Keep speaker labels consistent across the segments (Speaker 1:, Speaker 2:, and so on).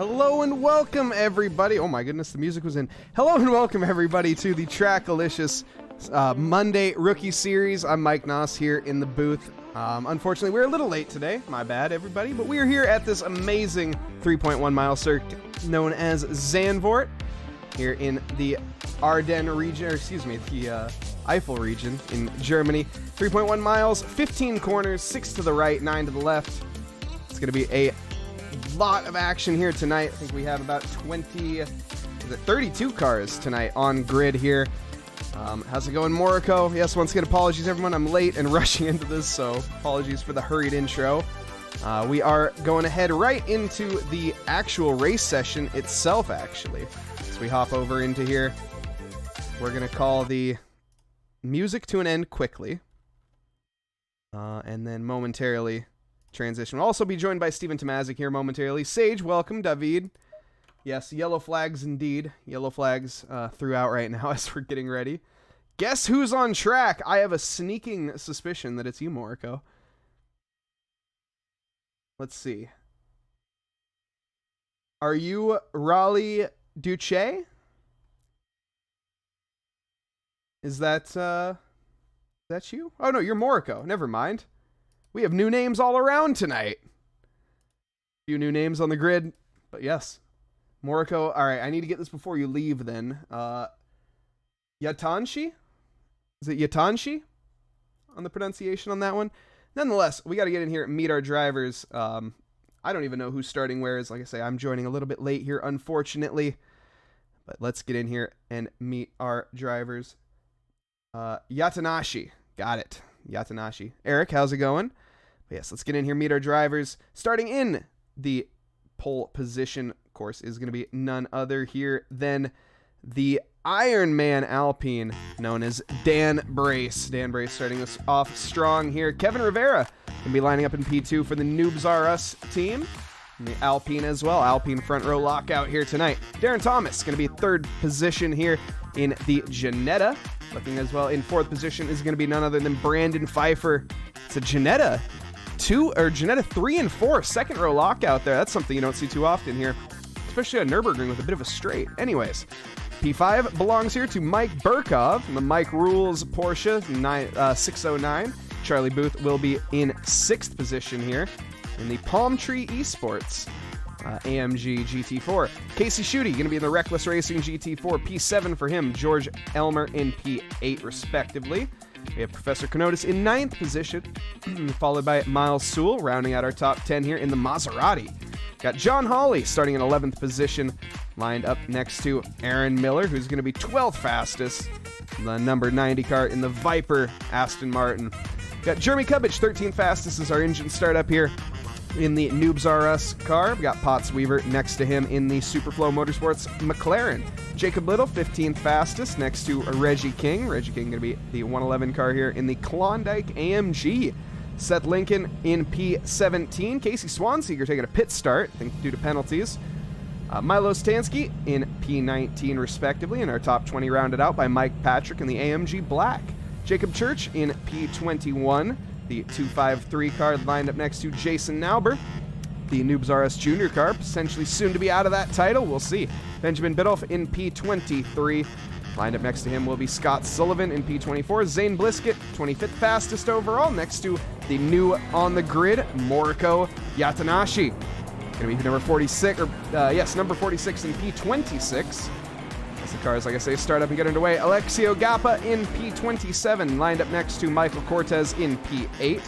Speaker 1: Hello and welcome, everybody. Oh my goodness, the music was in. Hello and welcome, everybody, to the Trackalicious Monday Rookie Series. I'm Mike Noss here in the booth. Unfortunately, we're a little late today. My bad, everybody. But we are here at this amazing 3.1 mile circuit known as Zandvoort here in the Ardennes region, or excuse me, the Eifel region in Germany. 3.1 miles, 15 corners, 6 to the right, 9 to the left. It's going to be a lot of action here tonight. I think we have about 32 cars tonight on grid here. How's it going, Morrico? Yes, once again, apologies, everyone. I'm late and rushing into this, so apologies for the hurried intro. We are going ahead right into the actual race session itself, actually. So we hop over into here. We're going to call the music to an end quickly. And then momentarily transition. We'll also be joined by Steven Tomazik here momentarily. Sage, welcome. David. Yes, yellow flags indeed. Yellow flags throughout right now as we're getting ready. Guess who's on track? I have a sneaking suspicion that it's you, Morrico. Let's see. Are you Raleigh Duce? Is that you? Oh no, you're Morrico. Never mind. We have new names all around tonight. A few new names on the grid, but yes. Morrico, all right, I need to get this before you leave then. Yatanshi? Is it Yatanshi? On the pronunciation on that one? Nonetheless, we got to get in here and meet our drivers. I don't even know who's starting where. Like I say, I'm joining a little bit late here, unfortunately. But let's get in here and meet our drivers. Yatanashi. Got it. Yatanashi. Eric, how's it going? But yes, let's get in here, meet our drivers. Starting in the pole position, of course, is going to be none other here than the Iron Man Alpine, known as Dan Brace. Dan Brace starting us off strong here. Kevin Rivera going to be lining up in P2 for the Noobs R Us team. And the Alpine as well. Alpine front row lockout here tonight. Darren Thomas going to be third position here in the Ginetta. Looking as well in fourth position is going to be none other than Brandon Pfeiffer. It's a Ginetta 3 and 4 second row lockout there. That's something you don't see too often here, especially on Nürburgring with a bit of a straight. Anyways, P5 belongs here to Mike Burkov from the Mike Rules Porsche 609. Charlie Booth will be in sixth position here in the Palm Tree Esports AMG GT4. Casey Schutte going to be in the Reckless Racing GT4, P7 for him. George Elmer in P8 respectively. We have Professor Kenotis in ninth position, followed by Miles Sewell, rounding out our top 10 here in the Maserati. Got John Hawley starting in 11th position, lined up next to Aaron Miller, who's going to be 12th fastest, the number 90 car in the Viper Aston Martin. Got Jeremy Cubbage, 13th fastest as our engine startup here in the Noobs R Us car. We got Potts Weaver next to him in the Superflow Motorsports McLaren. Jacob Little, 15th fastest, next to Reggie King. Reggie King going to be the 111 car here in the Klondike AMG. Seth Lincoln in P17. Casey Swanseeger taking a pit start, I think due to penalties. Milo Stansky in P19 respectively, and our top 20 rounded out by Mike Patrick in the AMG Black. Jacob Church in P21. The 253 car lined up next to Jason Nauber. The Noobs R Us Junior car, essentially soon to be out of that title. We'll see. Benjamin Biddulph in P23. Lined up next to him will be Scott Sullivan in P24. Zane Bliskett, 25th fastest overall, next to the new on the grid, Morrico Yatanashi. Going to be number 46, number 46 in P26. As the cars, like I say, start up and get underway. Alexio Gappa in P27, lined up next to Michael Cortez in P8.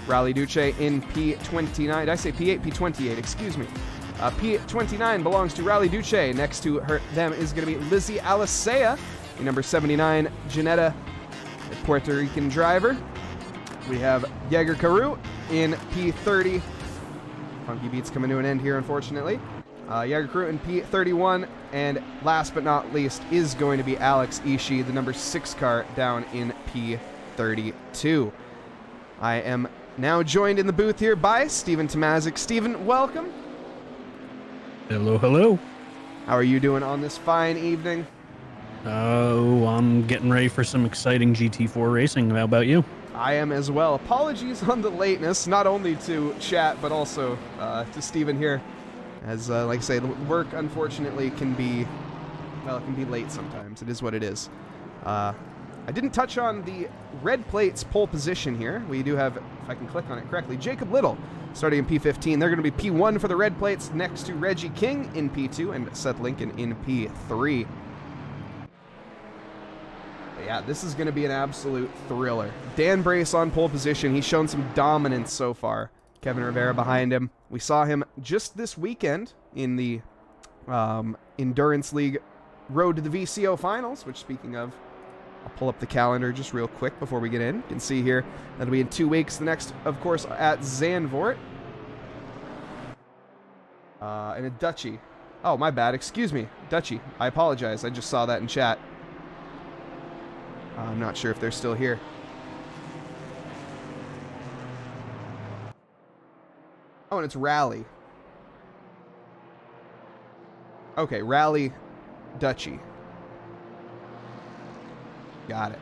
Speaker 1: Raleigh Duce in P29. Did I say P8? P28, excuse me. P29 belongs to Raleigh Duce. Next to them is going to be Lizzie Alicea, the number 79 Ginetta Puerto Rican driver. We have Yeager Carew in P30. Funky Beats coming to an end here, unfortunately. Yeager Carew in P31. And last but not least is going to be Alex Ishii, the number 6 car, down in P32. I am now joined in the booth here by Steven Tomazik. Steven, welcome.
Speaker 2: Hello, hello.
Speaker 1: How are you doing on this fine evening?
Speaker 2: Oh, I'm getting ready for some exciting GT4 racing. How about you?
Speaker 1: I am as well. Apologies on the lateness, not only to chat, but also to Steven here. As, like I say, the work, unfortunately, can be, well, it can be late sometimes. It is what it is. I didn't touch on the red plates pole position here. We do have, if I can click on it correctly, Jacob Little starting in P15. They're going to be P1 for the red plates next to Reggie King in P2 and Seth Lincoln in P3. But yeah, this is going to be an absolute thriller. Dan Brace on pole position. He's shown some dominance so far. Kevin Rivera behind him. We saw him just this weekend in the Endurance League Road to the VCO Finals, which, speaking of, I'll pull up the calendar just real quick before we get in. You can see here, that'll be in 2 weeks. The next, of course, at Zandvoort. And a Dutchy. Oh, my bad. Excuse me. Dutchy. I apologize. I just saw that in chat. I'm not sure if they're still here. Oh, and it's Rally. Okay, Rally Dutchy. Got it.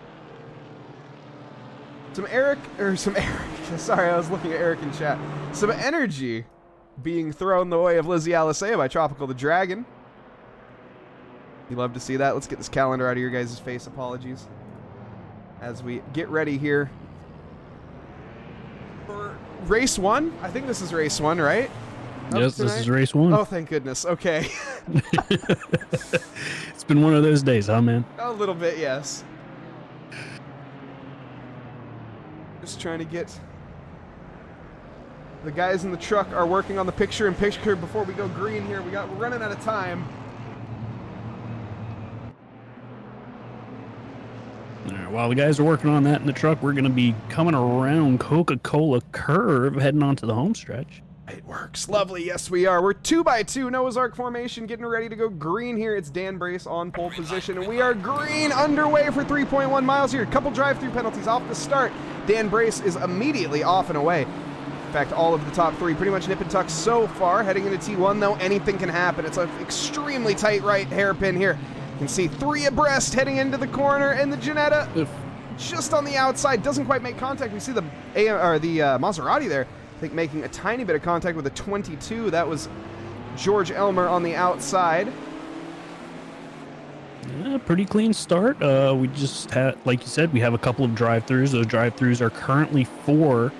Speaker 1: Sorry, I was looking at Eric in chat. Some energy being thrown the way of Lizzie Alisea by Tropical the Dragon. You love to see that. Let's get this calendar out of your guys' face. Apologies. As we get ready here for race 1. I think this is race 1, right?
Speaker 2: Yes, this is race 1.
Speaker 1: Oh, thank goodness. Okay.
Speaker 2: It's been one of those days, huh, man?
Speaker 1: A little bit, yes. Just trying to get... The guys in the truck are working on the picture-in-picture before we go green here. We're running out of time.
Speaker 2: All right, while the guys are working on that in the truck, we're going to be coming around Coca-Cola Curve, heading onto the home stretch.
Speaker 1: It works. Lovely. Yes, we are. We're 2x2 Noah's Ark formation, getting ready to go green here. It's Dan Brace on pole position, and we are green underway for 3.1 miles here. Couple drive-through penalties off the start. Dan Brace is immediately off and away. In fact, all of the top 3 pretty much nip and tuck so far. Heading into T1, though, anything can happen. It's an extremely tight right hairpin here. You can see 3 abreast heading into the corner, and the Ginetta just on the outside doesn't quite make contact. We see the Maserati there, I think, making a tiny bit of contact with a 22. That was George Elmer on the outside.
Speaker 2: Yeah, pretty clean start. We just had, like you said, we have a couple of drive-throughs. Those drive-throughs are currently for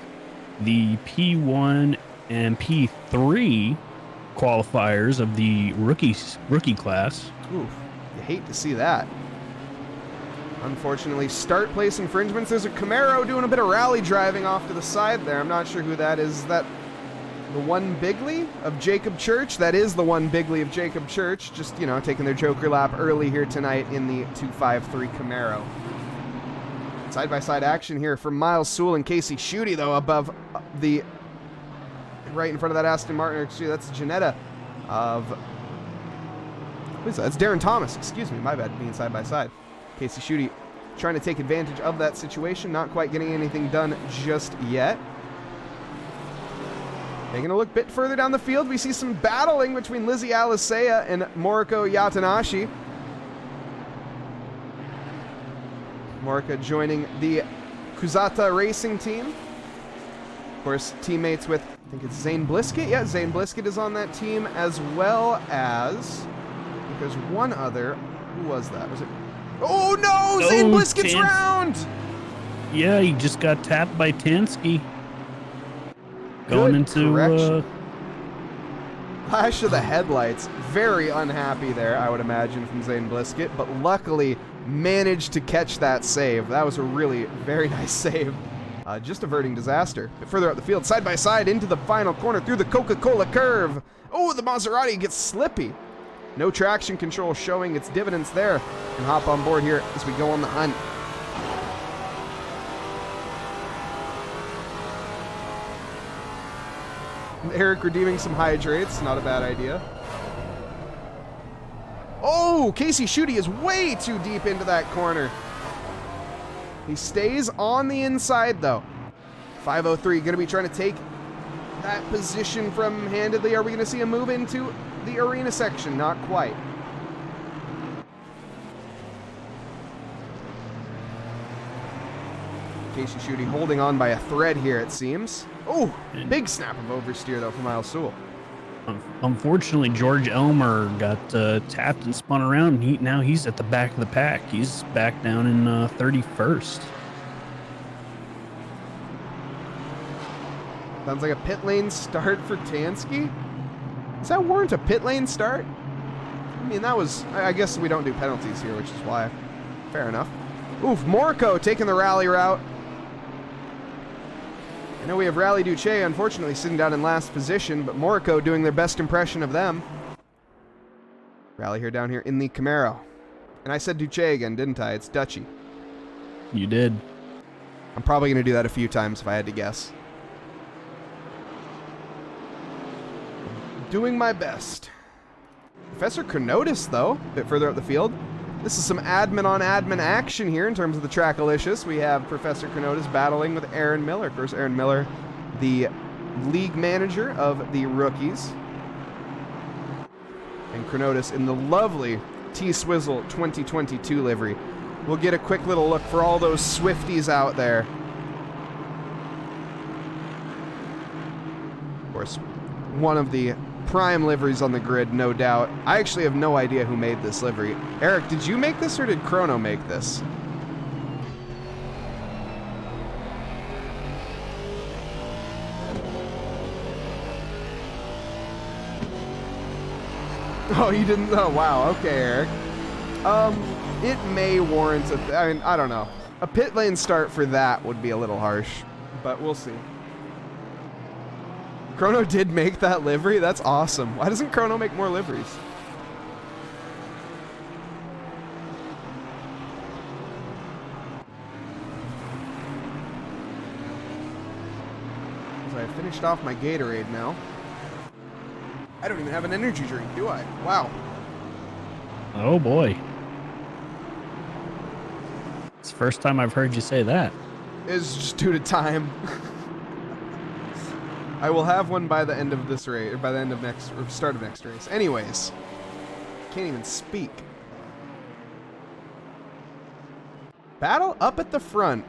Speaker 2: the P1 and P3 qualifiers of the rookie class.
Speaker 1: Oof, you hate to see that. Unfortunately, start place infringements. There's a Camaro doing a bit of rally driving off to the side there. I'm not sure who that is. Is that the one Bigley of Jacob Church? That is the one Bigley of Jacob Church. Just, you know, taking their Joker lap early here tonight in the 253 Camaro. Side-by-side action here from Miles Sewell and Casey Schutte, though, above the... right in front of that Aston Martin. Excuse me, that's Ginetta of... Who is that? That's Darren Thomas. Excuse me, my bad, being side-by-side. Casey Schutte trying to take advantage of that situation, not quite getting anything done just yet. Taking a look a bit further down the field, we see some battling between Lizzie Alisea and Moriko Yatanashi. Morika joining the Kuzata Racing team. Of course, teammates with, I think it's Zane Bliskett. Yeah, Zane Bliskett is on that team, as well as, I think there's one other. Who was that? Was it? Oh no! Zane Bliskett's round!
Speaker 2: Yeah, he just got tapped by Tansky. Going into
Speaker 1: flash of the headlights. Very unhappy there, I would imagine, from Zane Bliskett, but luckily managed to catch that save. That was a really very nice save. Just averting disaster. But further up the field, side by side into the final corner through the Coca-Cola curve. Oh, the Maserati gets slippy. No traction control showing its dividends there. And hop on board here as we go on the hunt. Eric redeeming some hydrates, not a bad idea. Oh, Casey Schutte is way too deep into that corner. He stays on the inside, though. 503 going to be trying to take that position from handedly. Are we going to see a move into the arena section? Not quite. Casey Schutte holding on by a thread here, it seems. Oh, big snap of oversteer, though, from Miles Sewell.
Speaker 2: Unfortunately, George Elmer got tapped and spun around. Now he's at the back of the pack. He's back down in 31st.
Speaker 1: Sounds like a pit lane start for Tansky. Does that warrant a pit lane start? I mean, that was... I guess we don't do penalties here, which is why. Fair enough. Oof, Morco taking the rally route. I know we have Rally Duce, unfortunately, sitting down in last position, but Morco doing their best impression of them. Rally here down here in the Camaro. And I said Duce again, didn't I? It's Dutchy.
Speaker 2: You did.
Speaker 1: I'm probably going to do that a few times if I had to guess. Doing my best. Professor Chronotis, though, a bit further up the field. This is some admin on admin action here in terms of the Trackalicious. We have Professor Chronotis battling with Aaron Miller. Of course, Aaron Miller, the league manager of the rookies. And Chronotis in the lovely T-Swizzle 2022 livery. We'll get a quick little look for all those Swifties out there. Of course, one of the prime liveries on the grid, no doubt. I actually have no idea who made this livery. Eric, did you make this or did Chrono make this? Oh, you didn't? Oh, wow. Okay, Eric. It may warrant I mean, I don't know. A pit lane start for that would be a little harsh, but we'll see. Chrono did make that livery? That's awesome. Why doesn't Chrono make more liveries? As I finished off my Gatorade now. I don't even have an energy drink, do I? Wow.
Speaker 2: Oh boy. It's the first time I've heard you say that.
Speaker 1: It's just due to time. I will have one by the end of this race, or by the end of next, or start of next race. Anyways, can't even speak. Battle up at the front.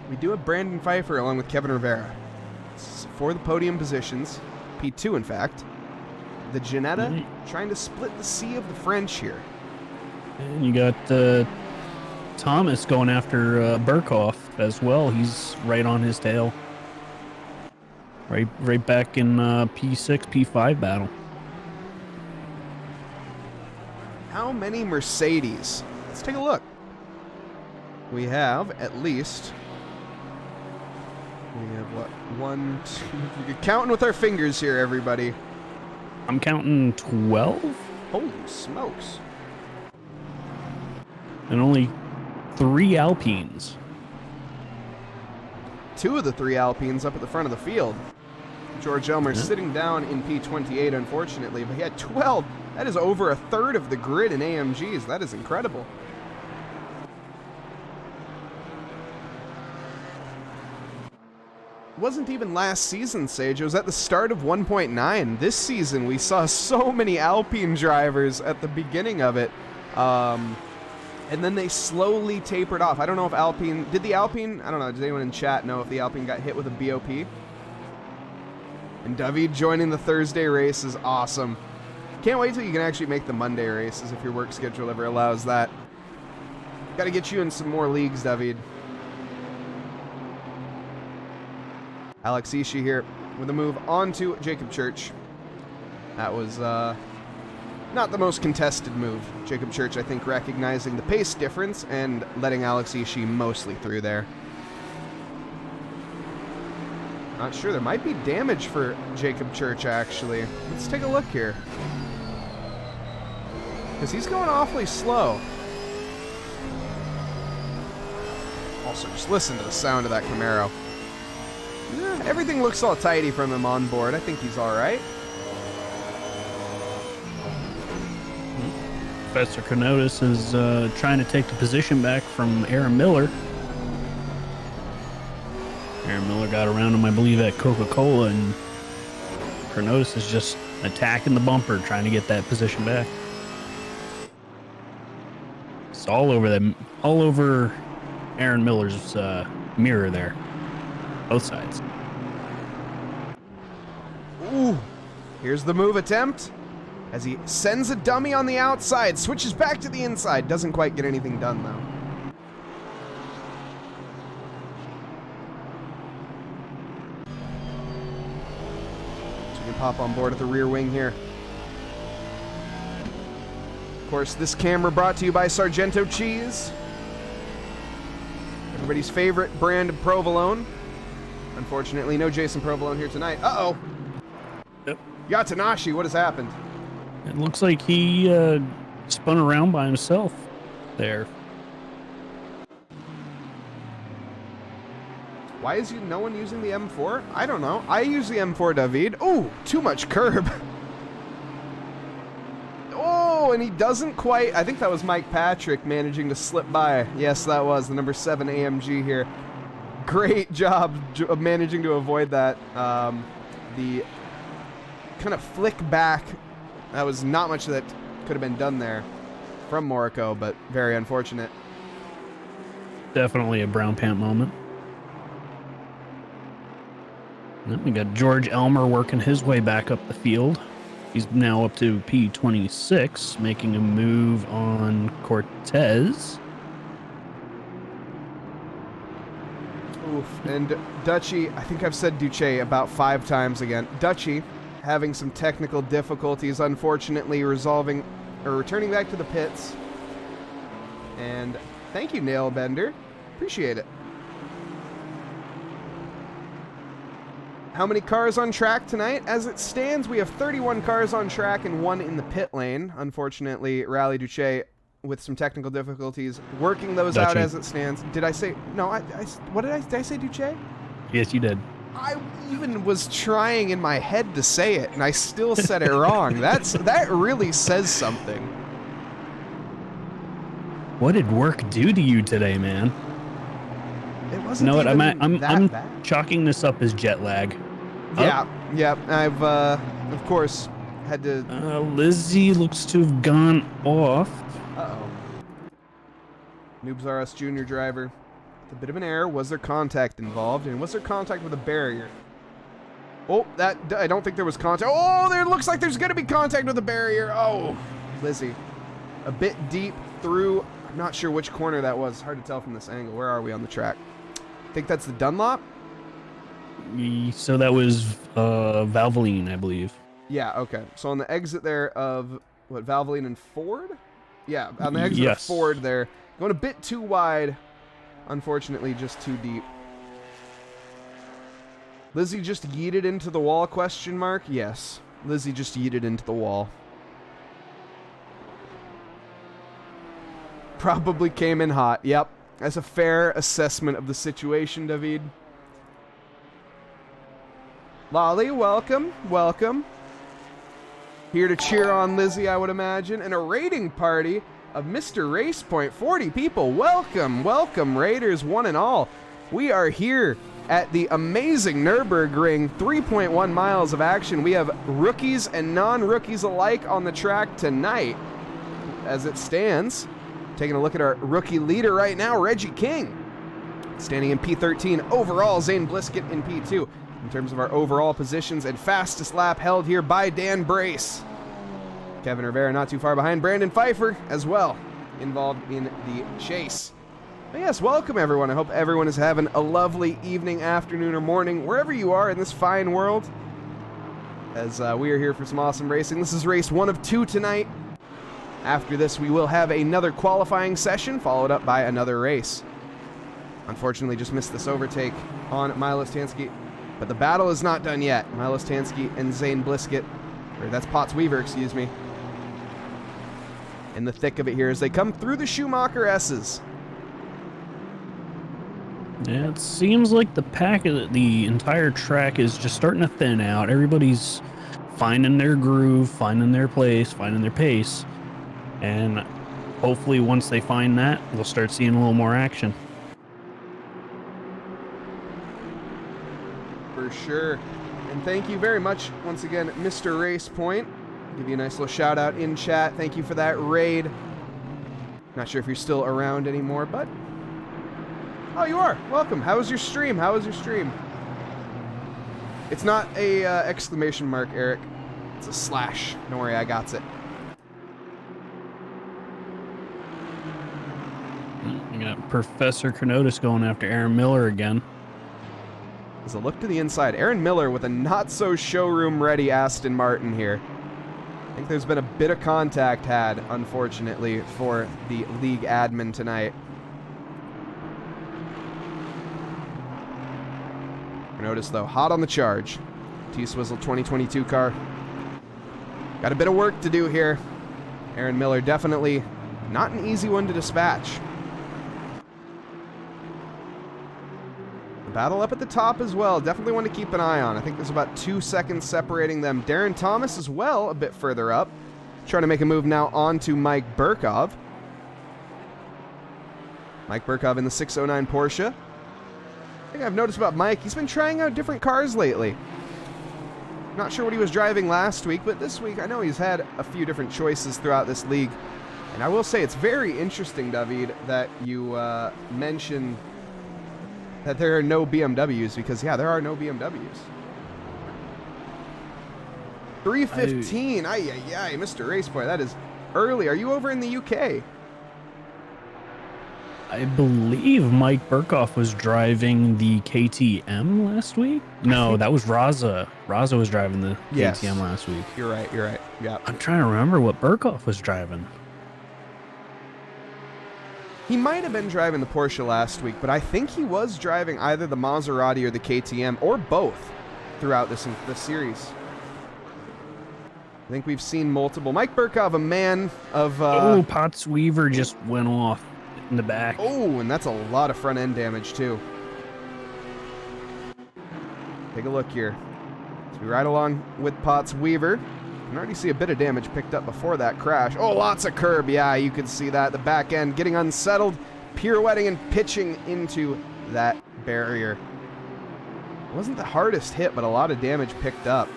Speaker 1: We do have Brandon Pfeiffer along with Kevin Rivera. For the podium positions, P2 in fact. The Ginetta trying to split the sea of the French here.
Speaker 2: And you got Thomas going after Burkhoff as well. He's right on his tail. Right back in P6, P5 battle.
Speaker 1: How many Mercedes? Let's take a look. We have at least... We have what? 1, 2... You're counting with our fingers here, everybody.
Speaker 2: I'm counting 12?
Speaker 1: Holy smokes.
Speaker 2: And only 3 Alpines.
Speaker 1: 2 of the 3 Alpines up at the front of the field. George Elmer sitting down in P28, unfortunately, but he had 12. That is over a third of the grid in AMGs. That is incredible. It wasn't even last season, Sage. It was at the start of 1.9. This season, we saw so many Alpine drivers at the beginning of it. And then they slowly tapered off. I don't know if Alpine... Did the Alpine... I don't know. Does anyone in chat know if the Alpine got hit with a BOP? And David joining the Thursday race is awesome. Can't wait till you can actually make the Monday races if your work schedule ever allows that. Got to get you in some more leagues, David. Alex Ishii here with a move on to Jacob Church. That was not the most contested move. Jacob Church, I think, recognizing the pace difference and letting Alex Ishii mostly through there. Not sure. There might be damage for Jacob Church, actually. Let's take a look here. Because he's going awfully slow. Also, just listen to the sound of that Camaro. Yeah, everything looks all tidy from him on board. I think he's all right.
Speaker 2: Professor Chronotis is trying to take the position back from Aaron Miller. Aaron Miller got around him, I believe, at Coca-Cola, and Chronotis is just attacking the bumper, trying to get that position back. It's all over them, all over Aaron Miller's mirror there, both sides.
Speaker 1: Ooh, Here's the move attempt as he sends a dummy on the outside, switches back to the inside. Doesn't quite get anything done, though. So we can pop on board at the rear wing here. Of course, this camera brought to you by Sargento Cheese. Everybody's favorite brand of provolone. Unfortunately, no Jason Provolone here tonight. Uh-oh.
Speaker 2: Yep.
Speaker 1: Yatanashi, what has happened?
Speaker 2: It looks like he spun around by himself there.
Speaker 1: Why is no one using the M4? I don't know. I use the M4, David. Oh, too much curb. Oh, and he doesn't quite... I think that was Mike Patrick managing to slip by. Yes, that was the number 7 AMG here. Great job of managing to avoid that. The kind of flick back... That was not much that could have been done there from Moriko, but very unfortunate.
Speaker 2: Definitely a brown pant moment. Then we got George Elmer working his way back up the field. He's now up to P26, making a move on Cortez.
Speaker 1: Oof. And Dutchy, I think I've said Duce about 5 times again. Dutchy having some technical difficulties, unfortunately returning back to the pits. And thank you, Nailbender. Appreciate it. How many cars on track tonight? As it stands, we have 31 cars on track and 1 in the pit lane. Unfortunately, Rally Duce with some technical difficulties, working those out as it stands. Did I say... No, what did I say, Duce?
Speaker 2: Yes, you did.
Speaker 1: I even was trying in my head to say it, and I still said it wrong. That really says something.
Speaker 2: What did work do to you today, man?
Speaker 1: It wasn't
Speaker 2: I'm
Speaker 1: bad.
Speaker 2: chalking this up as jet lag.
Speaker 1: Yeah. I've of course had to.
Speaker 2: Lizzie looks to have gone off.
Speaker 1: Uh-oh. Noobs R Us Junior driver. A bit of an error. Was there contact involved? And was there contact with a barrier? Oh, I don't think there was contact. Oh, there looks like there's going to be contact with a barrier. Oh, Lizzie. A bit deep through. I'm not sure which corner that was. Hard to tell from this angle. Where are we on the track? I think that's the Dunlop.
Speaker 2: So that was Valvoline, I believe.
Speaker 1: Yeah, okay. So on the exit there of, what, Valvoline and Ford? Yeah, on the exit of Ford there. Going a bit too wide. Unfortunately, just too deep. Lizzie just yeeted into the wall, question mark? Yes. Lizzie just yeeted into the wall. Probably came in hot. Yep. That's a fair assessment of the situation, David. Lolly, welcome. Welcome. Here to cheer on Lizzie, I would imagine. And a raiding party of Mr. Race Point. 40 people. Welcome. Welcome, Raiders, one and all. We are here at the amazing Nürburgring. 3.1 miles of action. We have rookies and non-rookies alike on the track tonight. As it stands, taking a look at our rookie leader right now, Reggie King. Standing in P13. Overall, Zane Blisket in P2. In terms of our overall positions, and fastest lap held here by Dan Brace. Kevin Rivera not too far behind. Brandon Pfeiffer as well involved in the chase. But yes, welcome everyone. I hope everyone is having a lovely evening, afternoon, or morning, wherever you are in this fine world. As we are here for some awesome racing. This is race 1 of 2 tonight. After this, we will have another qualifying session, followed up by another race. Unfortunately, just missed this overtake on Milo Stansky. But the battle is not done yet. Milo Stansky and Zane Blisket, or that's Potts Weaver, excuse me, in the thick of it here as they come through the Schumacher S's.
Speaker 2: Yeah, it seems like the entire track is just starting to thin out. Everybody's finding their groove, finding their place, finding their pace. And hopefully once they find that, we'll start seeing a little more action.
Speaker 1: For sure. And thank you very much once again, Mr. Race Point. Give you a nice little shout out in chat. Thank you for that raid. Not sure if you're still around anymore, but oh, you are. Welcome. How was your stream? How was your stream? It's not a exclamation mark, Eric. It's a slash. Don't worry, I got it.
Speaker 2: You got Professor Kenotis going after Aaron Miller again.
Speaker 1: As a look to the inside, Aaron Miller with a not-so-showroom-ready Aston Martin here. I think there's been a bit of contact had, unfortunately, for the league admin tonight. Notice, though, hot on the charge. T-Swizzle 2022 car. Got a bit of work to do here. Aaron Miller definitely not an easy one to dispatch. The battle up at the top as well. Definitely one to keep an eye on. I think there's about 2 seconds separating them. Darren Thomas as well, a bit further up. Trying to make a move now onto Mike Burkov. Mike Burkov in the 609 Porsche. I think I've noticed about Mike, he's been trying out different cars lately. Not sure what he was driving last week, but this week I know he's had a few different choices throughout this league. And I will say it's very interesting, David, that you mention that there are no BMWs, because, yeah, there are no BMWs. 3:15, ay, Mr. Raceboy, that is early. Are you over in the UK?
Speaker 2: I believe Mike Burkhoff was driving the KTM last week. No, that was Raza. Raza was driving the KTM last week.
Speaker 1: You're right. Yeah.
Speaker 2: I'm trying to remember what Burkhoff was driving.
Speaker 1: He might have been driving the Porsche last week, but I think he was driving either the Maserati or the KTM, or both, throughout this series. I think we've seen multiple. Mike Burkhoff, a man of...
Speaker 2: Potts Weaver just went off in the back.
Speaker 1: Oh, and that's a lot of front end damage, too. Take a look here. As we ride along with Potts Weaver, you can already see a bit of damage picked up before that crash. Oh, lots of curb. Yeah, you can see that. The back end getting unsettled, pirouetting and pitching into that barrier. It wasn't the hardest hit, but a lot of damage picked up.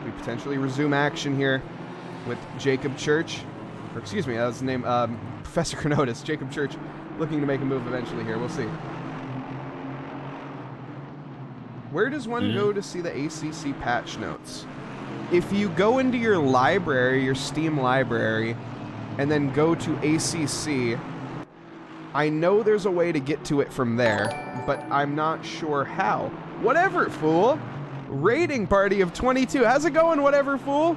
Speaker 1: We potentially resume action here with Jacob Church. Or excuse me, that was the name, Professor Kenotis. Jacob Church looking to make a move eventually here. We'll see. Where does one go to see the ACC patch notes? If you go into your library, your Steam library, and then go to ACC, I know there's a way to get to it from there, but I'm not sure how. Whatever, fool! Rating party of 22. How's it going, whatever, fool?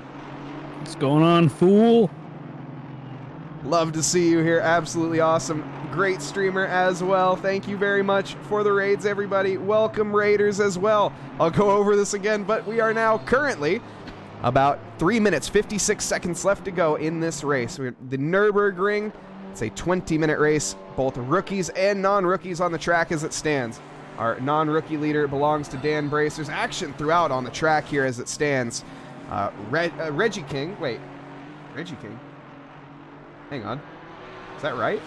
Speaker 2: What's going on, fool?
Speaker 1: Love to see you here. Absolutely awesome. Great streamer as well. Thank you very much for the raids, everybody. Welcome, raiders, as well. I'll go over this again, but we are now currently about 3 minutes, 56 seconds left to go in this race. We're the Nürburgring. It's a 20-minute race. Both rookies and non-rookies on the track as it stands. Our non-rookie leader belongs to Dan Brace. There's action throughout on the track here as it stands. Reggie King. Wait. Reggie King? Hang on. Is that right?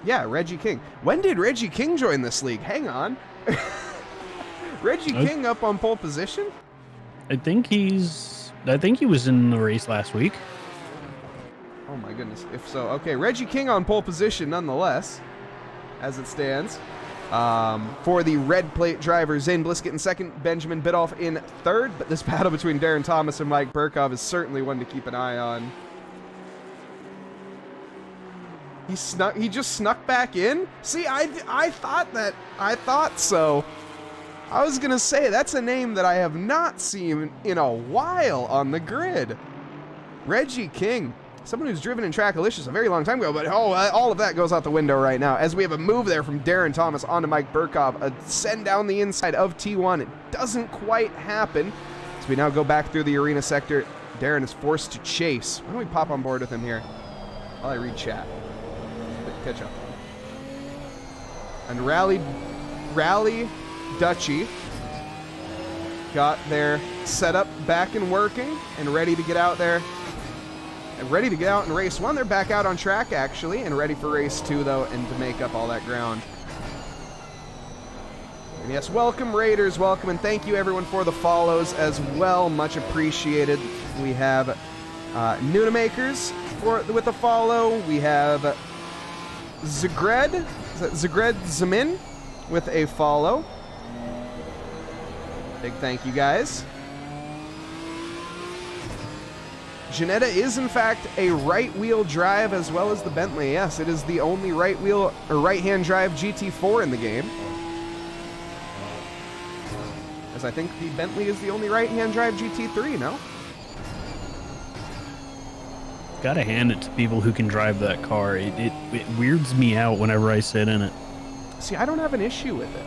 Speaker 1: Yeah, Reggie King. When did Reggie King join this league? Hang on. Reggie King up on pole position?
Speaker 2: I think he was in the race last week.
Speaker 1: Oh my goodness. If so, okay. Reggie King on pole position nonetheless, as it stands. For the red plate drivers, Zane Bliskett in second, Benjamin Bidoff in third, but this battle between Darren Thomas and Mike Burkov is certainly one to keep an eye on. He just snuck back in? See, I thought so. I was gonna say, that's a name that I have not seen in a while on the grid. Reggie King. Someone who's driven in Trackalicious a very long time ago, but all of that goes out the window right now, as we have a move there from Darren Thomas onto Mike Burkov, a send down the inside of T1. It doesn't quite happen. As we now go back through the arena sector, Darren is forced to chase. Why don't we pop on board with him here while I read chat. Catch up. And Rally Dutchy got their setup back and working and ready to get out there. Ready to get out in race one. They're back out on track, actually, and ready for race two, though, and to make up all that ground. And yes, welcome, Raiders, welcome, and thank you, everyone, for the follows as well. Much appreciated. We have Nunamakers, with a follow. We have Zagred, Zagred Zamin with a follow. Big thank you, guys. Janetta is, in fact, a right-wheel drive as well as the Bentley. Yes, it is the only right-wheel or right-hand drive GT4 in the game. As I think the Bentley is the only right-hand drive GT3, no?
Speaker 2: Gotta hand it to people who can drive that car. It weirds me out whenever I sit in it.
Speaker 1: See, I don't have an issue with it.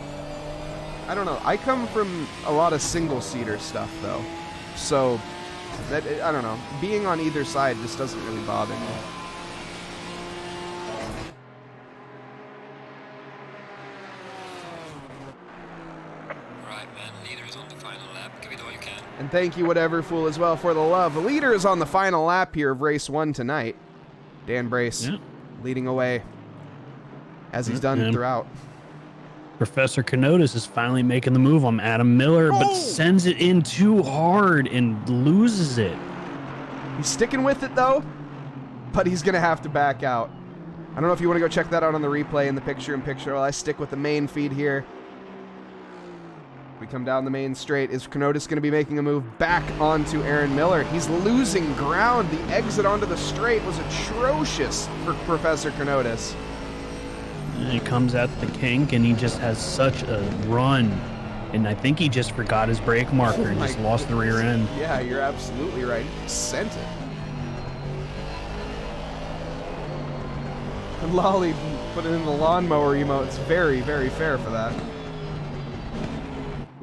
Speaker 1: I don't know. I come from a lot of single-seater stuff, though. So, that I don't know. Being on either side just doesn't really bother me.
Speaker 3: Right, man. Leader is on the final lap. Give it all you can.
Speaker 1: And thank you, Whatever Fool, as well for the love. The leader is on the final lap here of race 1 tonight. Dan Brace leading away, as he's done throughout.
Speaker 2: Professor Kenotis is finally making the move on Adam Miller, but sends it in too hard and loses it.
Speaker 1: He's sticking with it, though, but he's going to have to back out. I don't know if you want to go check that out on the replay in the picture-in-picture while I stick with the main feed here. We come down the main straight. Is Kenotis going to be making a move back onto Aaron Miller? He's losing ground. The exit onto the straight was atrocious for Professor Kenotis.
Speaker 2: And he comes at the kink, and he just has such a run. And I think he just forgot his brake marker and just lost the rear end.
Speaker 1: Yeah, you're absolutely right. He sent it. And Lolly put it in the lawnmower emote. It's very, very fair for that.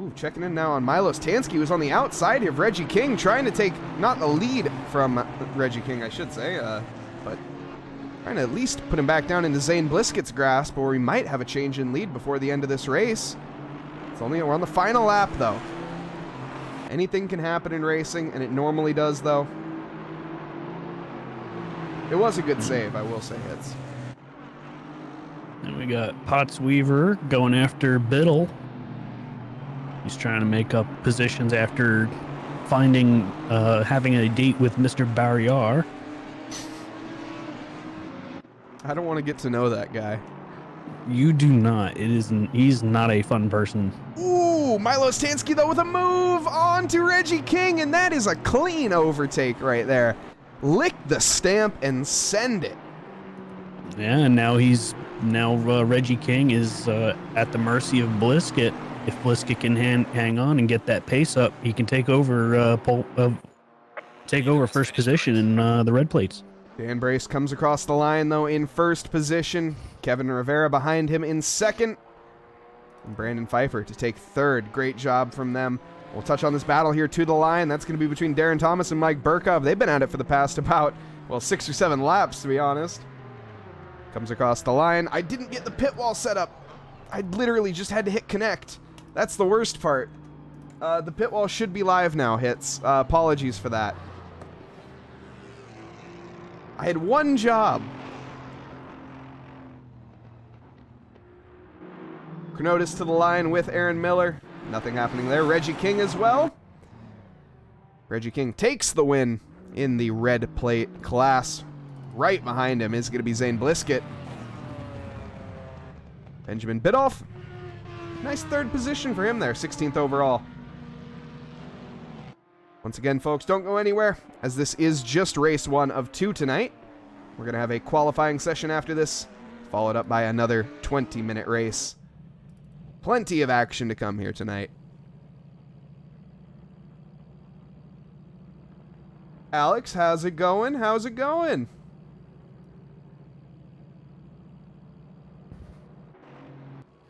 Speaker 1: Ooh, checking in now on Milo Stansky, who's on the outside here of Reggie King, trying to take, not the lead from Reggie King, I should say, but trying to at least put him back down into Zane Bliskett's grasp, or we might have a change in lead before the end of this race. We're on the final lap, though. Anything can happen in racing, and it normally does, though. It was a good save, I will say, Hits.
Speaker 2: And we got Potts Weaver going after Biddle. He's trying to make up positions after having a date with Mr. Barrier.
Speaker 1: I don't want to get to know that guy.
Speaker 2: You do not. He's not a fun person.
Speaker 1: Ooh, Milo Stansky, though, with a move on to Reggie King, and that is a clean overtake right there. Lick the stamp and send it.
Speaker 2: Yeah, and now Reggie King is at the mercy of Bliskett. If Bliskett can hang on and get that pace up, he can take over first position in the red plates.
Speaker 1: Dan Brace comes across the line, though, in first position. Kevin Rivera behind him in second. And Brandon Pfeiffer to take third. Great job from them. We'll touch on this battle here to the line. That's going to be between Darren Thomas and Mike Burkov. They've been at it for the past about, 6 or 7 laps, to be honest. Comes across the line. I didn't get the pit wall set up. I literally just had to hit connect. That's the worst part. The pit wall should be live now, Hits. Apologies for that. I had one job. Kenotis to the line with Aaron Miller. Nothing happening there. Reggie King as well. Reggie King takes the win in the red plate class. Right behind him is going to be Zane Bliskett. Benjamin Bidoff. Nice third position for him there. 16th overall. Once again, folks, don't go anywhere, as this is just race 1 of 2 tonight. We're going to have a qualifying session after this, followed up by another 20-minute race. Plenty of action to come here tonight. Alex, how's it going? How's it going?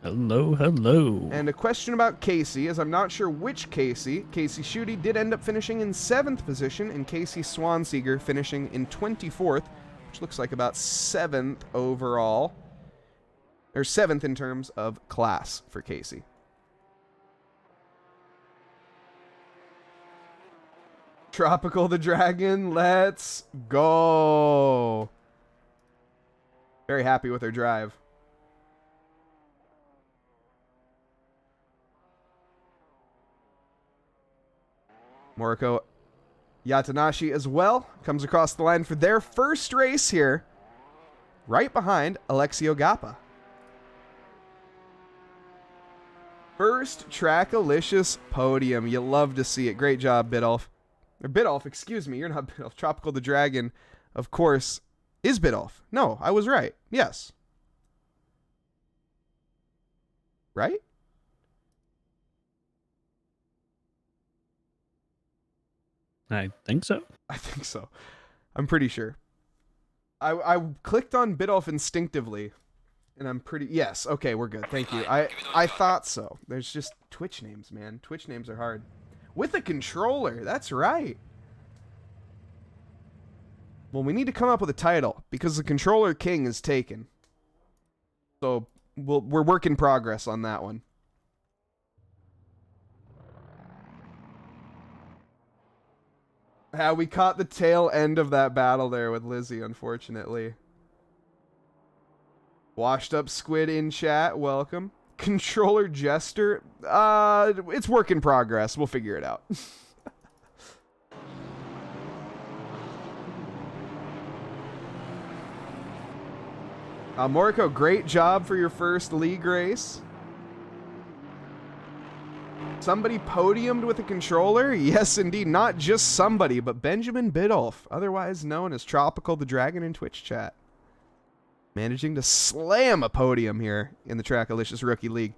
Speaker 2: Hello, hello.
Speaker 1: And a question about Casey, as I'm not sure which Casey. Casey Schutte did end up finishing in 7th position, and Casey Swanseeger finishing in 24th, which looks like about 7th overall. Or 7th in terms of class for Casey. Tropical the Dragon, let's go. Very happy with her drive. Moriko Yatanashi as well comes across the line for their first race here, right behind Alexio Gappa. First Trackalicious podium. You love to see it. Great job, Bidolph. Or Bidolph, excuse me. You're not Bidolph. Tropical the Dragon, of course, is Bidolph. No, I was right. Yes. Right?
Speaker 2: I think so.
Speaker 1: I think so. I'm pretty sure. I clicked on Bidolph instinctively, and I'm pretty... Yes, okay, we're good. Thank you. I thought so. There's just Twitch names, man. Twitch names are hard. With a controller, that's right. Well, we need to come up with a title, because the Controller King is taken. So, we're work in progress on that one. We caught the tail end of that battle there with Lizzie, unfortunately. Washed up squid in chat, welcome. Controller Jester, it's work in progress. We'll figure it out. Moriko, great job for your first league race. Somebody podiumed with a controller? Yes, indeed. Not just somebody, but Benjamin Bidolph, otherwise known as Tropical the Dragon in Twitch chat. Managing to slam a podium here in the Trackalicious Rookie League.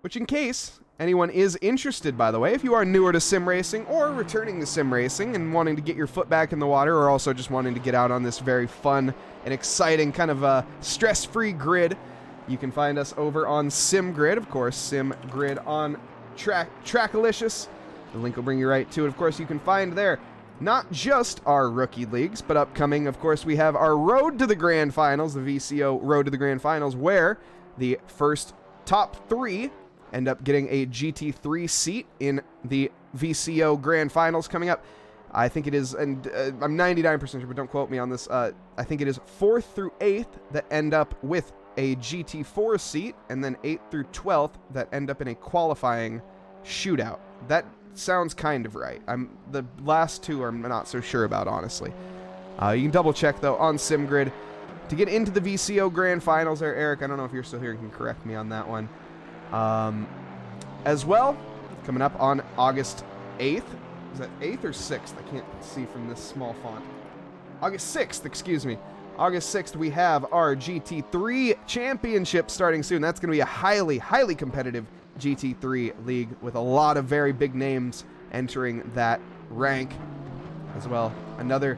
Speaker 1: Which, in case anyone is interested, by the way, if you are newer to sim racing or returning to sim racing and wanting to get your foot back in the water, or also just wanting to get out on this very fun and exciting kind of stress-free grid, you can find us over on SimGrid, of course, SimGrid on Trackalicious. The link will bring you right to it. Of course, you can find there not just our rookie leagues, but upcoming, of course, we have our Road to the Grand Finals, the VCO Road to the Grand Finals, where the first top 3 end up getting a GT3 seat in the VCO Grand Finals coming up. I think it is, and I'm 99% sure, but don't quote me on this, I think it is 4th through 8th that end up with a GT4 seat, and then 8th through 12th that end up in a qualifying shootout. That sounds kind of right. The last 2 I'm not so sure about, honestly. You can double check, though, on SimGrid. To get into the VCO Grand Finals there, Eric, I don't know if you're still here, you can correct me on that one. As well, coming up on August 8th. Is that 8th or 6th? I can't see from this small font. August 6th, excuse me. August 6th, we have our GT3 Championship starting soon. That's going to be a highly, highly competitive GT3 league with a lot of very big names entering that rank as well. Another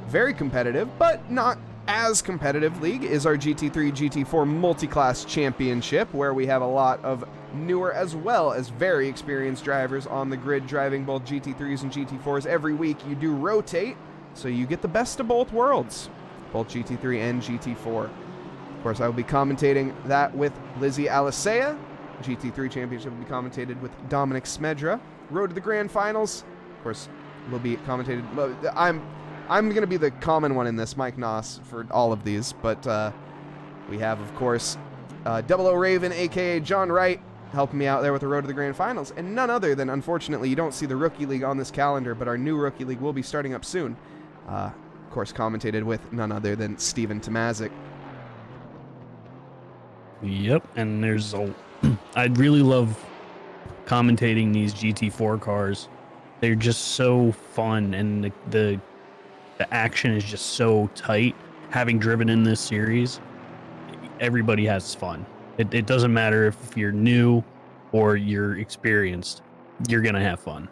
Speaker 1: very competitive, but not as competitive league is our GT3 GT4 Multi-Class Championship, where we have a lot of newer as well as very experienced drivers on the grid driving both GT3s and GT4s. Every week you do rotate, so you get the best of both worlds, both GT3 and GT4. Of course, I will be commentating that with Lizzie Alicea. GT3 Championship will be commentated with Dominic Smedra. Road to the Grand Finals, of course, will be commentated. I'm going to be the common one in this, Mike Noss, for all of these, but we have, of course, Double O Raven, a.k.a. John Wright, helping me out there with the Road to the Grand Finals, and none other than, unfortunately, you don't see the Rookie League on this calendar, but our new Rookie League will be starting up soon. Of course, commentated with none other than Steven Tomazic.
Speaker 2: Yep, and there's I'd really love commentating these GT4 cars. They're just so fun, and the action is just so tight. Having driven in this series, everybody has fun. It doesn't matter if you're new or you're experienced, you're going to have fun.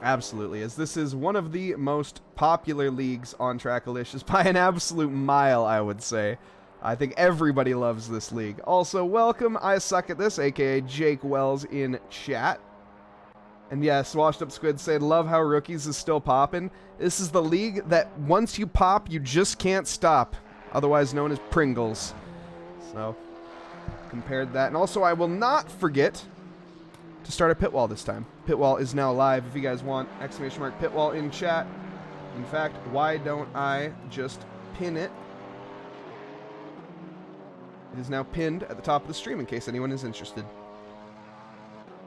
Speaker 1: Absolutely, as this is one of the most popular leagues on Trackalicious by an absolute mile, I would say. I think everybody loves this league. Also, welcome, I Suck at This, aka Jake Wells in chat. And yes, Washed Up Squid said, love how Rookies is still popping. This is the league that once you pop, you just can't stop. Otherwise known as Pringles. So, compared that. And also, I will not forget to start a pit wall this time. Pit wall is now live. If you guys want, ! pit wall in chat. In fact, why don't I just pin it? It is now pinned at the top of the stream in case anyone is interested.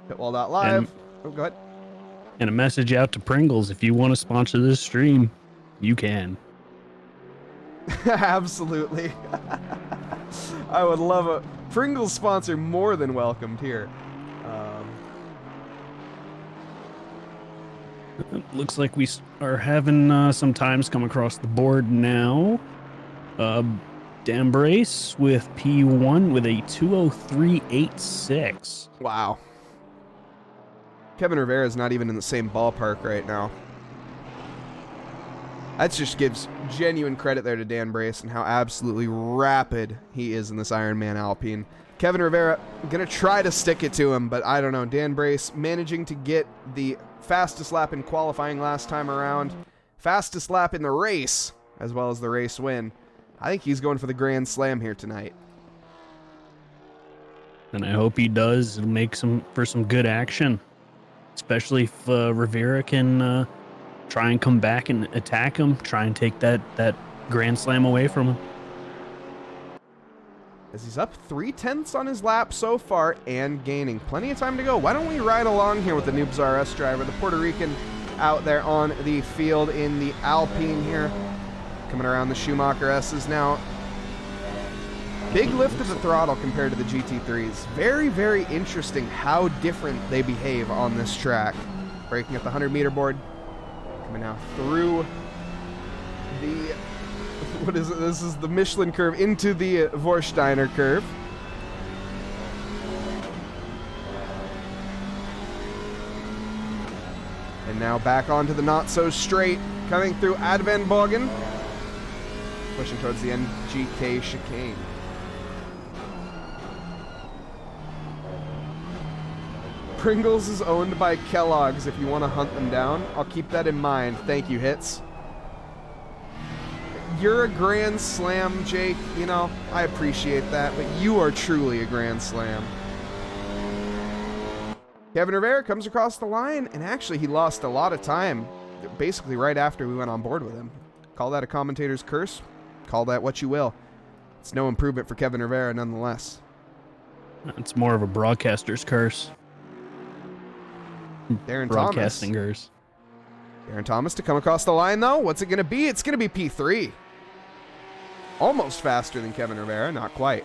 Speaker 1: Pitwall.live. Oh, go ahead.
Speaker 2: And a message out to Pringles: if you want to sponsor this stream, you can.
Speaker 1: Absolutely. I would love a Pringles sponsor, more than welcomed here.
Speaker 2: Looks like we are having some times come across the board now. Dambrace with P1 with a 2:03.86.
Speaker 1: Wow. Kevin Rivera is not even in the same ballpark right now. That just gives genuine credit there to Dan Brace and how absolutely rapid he is in this Ironman Alpine. Kevin Rivera gonna try to stick it to him, but I don't know. Dan Brace managing to get the fastest lap in qualifying last time around, fastest lap in the race, as well as the race win. I think he's going for the Grand Slam here tonight.
Speaker 2: And I hope he does. It'll make for some good action, especially if Rivera can try and come back and attack him, try and take that Grand Slam away from him.
Speaker 1: As he's up 3/10 on his lap so far and gaining plenty of time to go. Why don't we ride along here with the Noobs RS driver, the Puerto Rican out there on the field in the Alpine here. Coming around the Schumacher S's now. Big lift of the throttle compared to the GT3s. Very, very interesting how different they behave on this track. Braking at the 100-meter board. Coming now through the... What is it? This is the Michelin curve into the Vorsteiner curve. And now back onto the not-so-straight, coming through Advenbogen. Pushing towards the NGK chicane. Pringles is owned by Kellogg's if you want to hunt them down. I'll keep that in mind. Thank you, Hits. You're a Grand Slam, Jake. You know, I appreciate that, but you are truly a Grand Slam. Kevin Rivera comes across the line, and actually he lost a lot of time basically right after we went on board with him. Call that a commentator's curse. Call that what you will. It's no improvement for Kevin Rivera nonetheless.
Speaker 2: It's more of a broadcaster's curse.
Speaker 1: Darren
Speaker 2: Broadcasting
Speaker 1: Thomas.
Speaker 2: curse.
Speaker 1: Darren Thomas to come across the line, though. What's it going to be? It's going to be P3. Almost faster than Kevin Rivera. Not quite.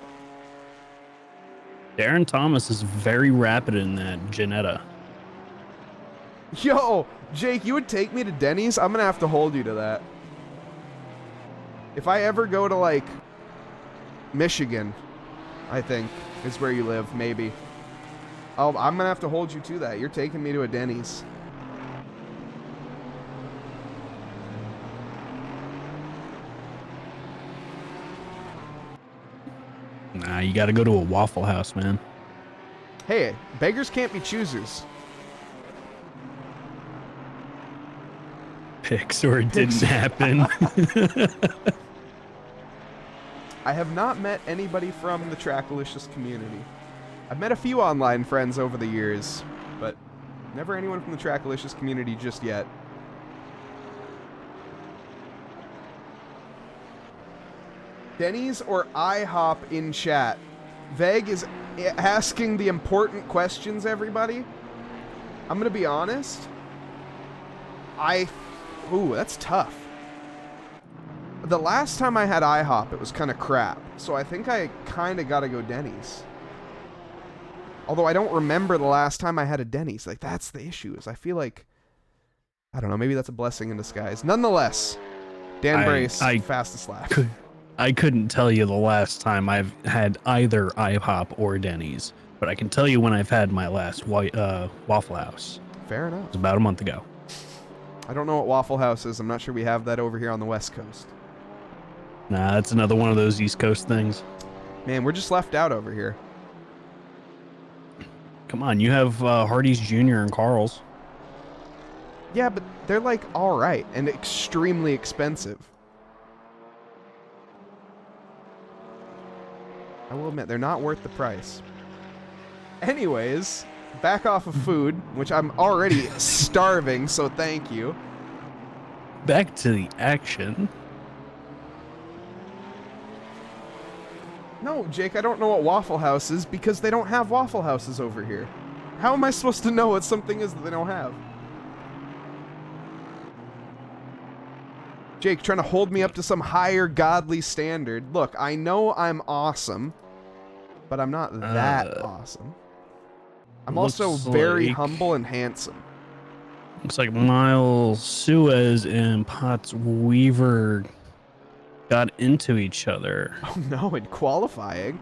Speaker 2: Darren Thomas is very rapid in that Ginetta.
Speaker 1: Yo, Jake, you would take me to Denny's? I'm going to have to hold you to that. If I ever go to, like, Michigan, I think, is where you live, maybe. I'm going to have to hold you to that. You're taking me to a Denny's.
Speaker 2: Nah, you got to go to a Waffle House, man.
Speaker 1: Hey, beggars can't be choosers.
Speaker 2: Pixar, it didn't happen.
Speaker 1: I have not met anybody from the Trackalicious community. I've met a few online friends over the years, but never anyone from the Trackalicious community just yet. Denny's or IHOP in chat? Veg is asking the important questions, everybody. I'm going to be honest. Ooh, that's tough. The last time I had IHOP, it was kind of crap. So I think I kind of got to go Denny's. Although I don't remember the last time I had a Denny's. Like, that's the issue, is I feel like... I don't know, maybe that's a blessing in disguise. Nonetheless, Dan Brace, fastest lap.
Speaker 2: I couldn't tell you the last time I've had either IHOP or Denny's, but I can tell you when I've had my last Waffle House.
Speaker 1: Fair enough.
Speaker 2: It was about a month ago.
Speaker 1: I don't know what Waffle House is. I'm not sure we have that over here on the West Coast.
Speaker 2: Nah, that's another one of those East Coast things.
Speaker 1: Man, we're just left out over here.
Speaker 2: Come on, you have Hardee's Jr. and Carl's.
Speaker 1: Yeah, but they're like all right and extremely expensive. I will admit, they're not worth the price. Anyways, back off of food, which I'm already starving, so thank you.
Speaker 2: Back to the action.
Speaker 1: No, Jake, I don't know what Waffle House is because they don't have Waffle Houses over here. How am I supposed to know what something is that they don't have? Jake trying to hold me up to some higher godly standard. Look, I know I'm awesome, but I'm not that awesome. I'm also very humble and handsome.
Speaker 2: Looks like Miles Suez and Potts Weaver got into each other.
Speaker 1: Oh no, in qualifying.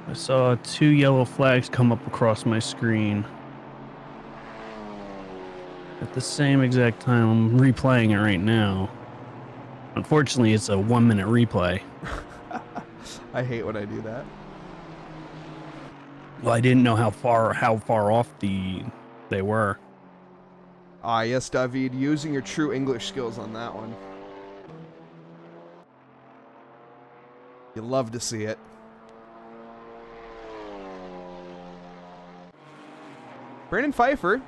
Speaker 2: I saw 2 yellow flags come up across my screen. At the same exact time, I'm replaying it right now. Unfortunately, it's a 1-minute replay.
Speaker 1: I hate when I do that.
Speaker 2: Well, I didn't know how far off they were.
Speaker 1: Ah, yes, David, using your true English skills on that one. You love to see it. Brandon Pfeiffer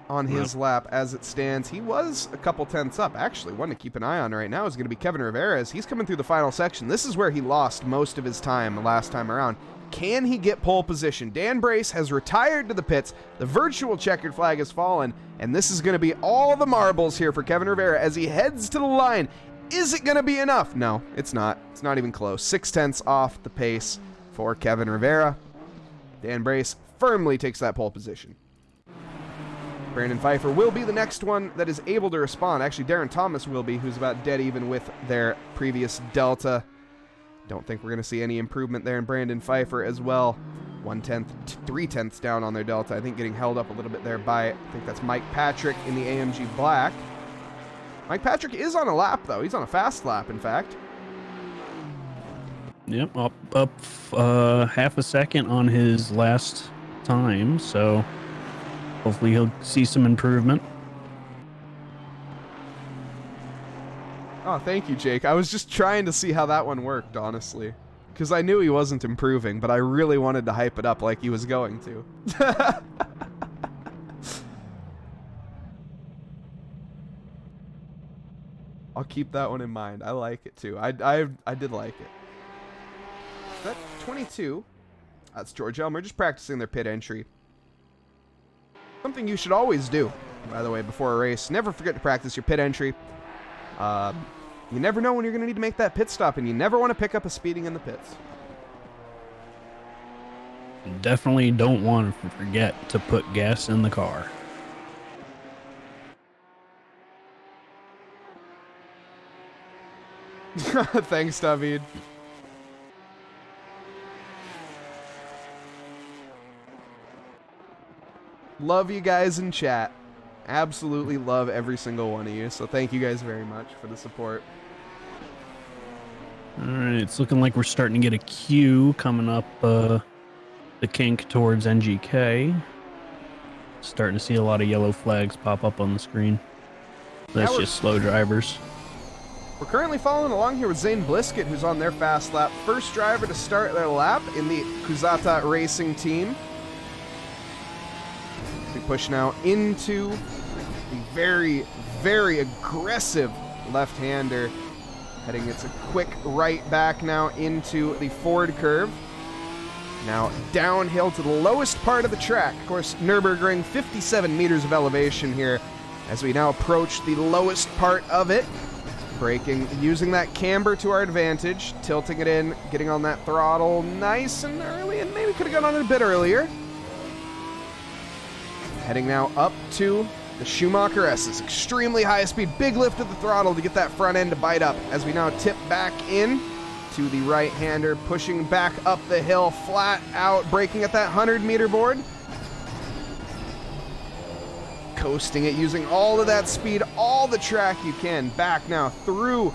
Speaker 1: on his lap as it stands. He was a couple tenths up. Actually, one to keep an eye on right now is going to be Kevin Rivera as he's coming through the final section. This is where he lost most of his time the last time around. Can he get pole position? Dan Brace has retired to the pits. The virtual checkered flag has fallen, and this is going to be all the marbles here for Kevin Rivera as he heads to the line. Is it going to be enough? No, it's not. It's not even close. 6 tenths off the pace for Kevin Rivera. Dan Brace firmly takes that pole position. Brandon Pfeiffer will be the next one that is able to respond. Actually, Darren Thomas will be, who's about dead even with their previous Delta. Don't think we're going to see any improvement there in Brandon Pfeiffer as well. 1/10, 3/10 down on their Delta. I think getting held up a little bit there by, I think that's Mike Patrick in the AMG Black. Mike Patrick is on a lap, though. He's on a fast lap, in fact.
Speaker 2: Yep, up half a second on his last time, so hopefully he'll see some improvement.
Speaker 1: Oh, thank you, Jake. I was just trying to see how that one worked, honestly. Because I knew he wasn't improving, but I really wanted to hype it up like he was going to. I'll keep that one in mind. I like it, too. I did like it. That 22. That's George Elmer just practicing their pit entry. Something you should always do, by the way, before a race. Never forget to practice your pit entry. You never know when you're going to need to make that pit stop, and you never want to pick up a speeding in the pits.
Speaker 2: Definitely don't want to forget to put gas in the car.
Speaker 1: Thanks, David. Love you guys in chat. Absolutely love every single one of you. So thank you guys very much for the support.
Speaker 2: All right, it's looking like we're starting to get a queue coming up the kink towards NGK. Starting to see a lot of yellow flags pop up on the screen. That's just slow drivers.
Speaker 1: We're currently following along here with Zane Blisket, who's on their fast lap. First driver to start their lap in the Kuzata Racing team. We push now into the very, very aggressive left-hander. Heading, it's a quick right back now into the Ford curve. Now downhill to the lowest part of the track. Of course, Nürburgring, 57 meters of elevation here as we now approach the lowest part of it. Braking, using that camber to our advantage, tilting it in, getting on that throttle nice and early, and maybe could have gone on it a bit earlier. Heading now up to the Schumacher S's. Extremely high speed, big lift of the throttle to get that front end to bite up as we now tip back in to the right-hander, pushing back up the hill, flat out, braking at that 100-meter board. Coasting it, using all of that speed, all the track you can. Back now through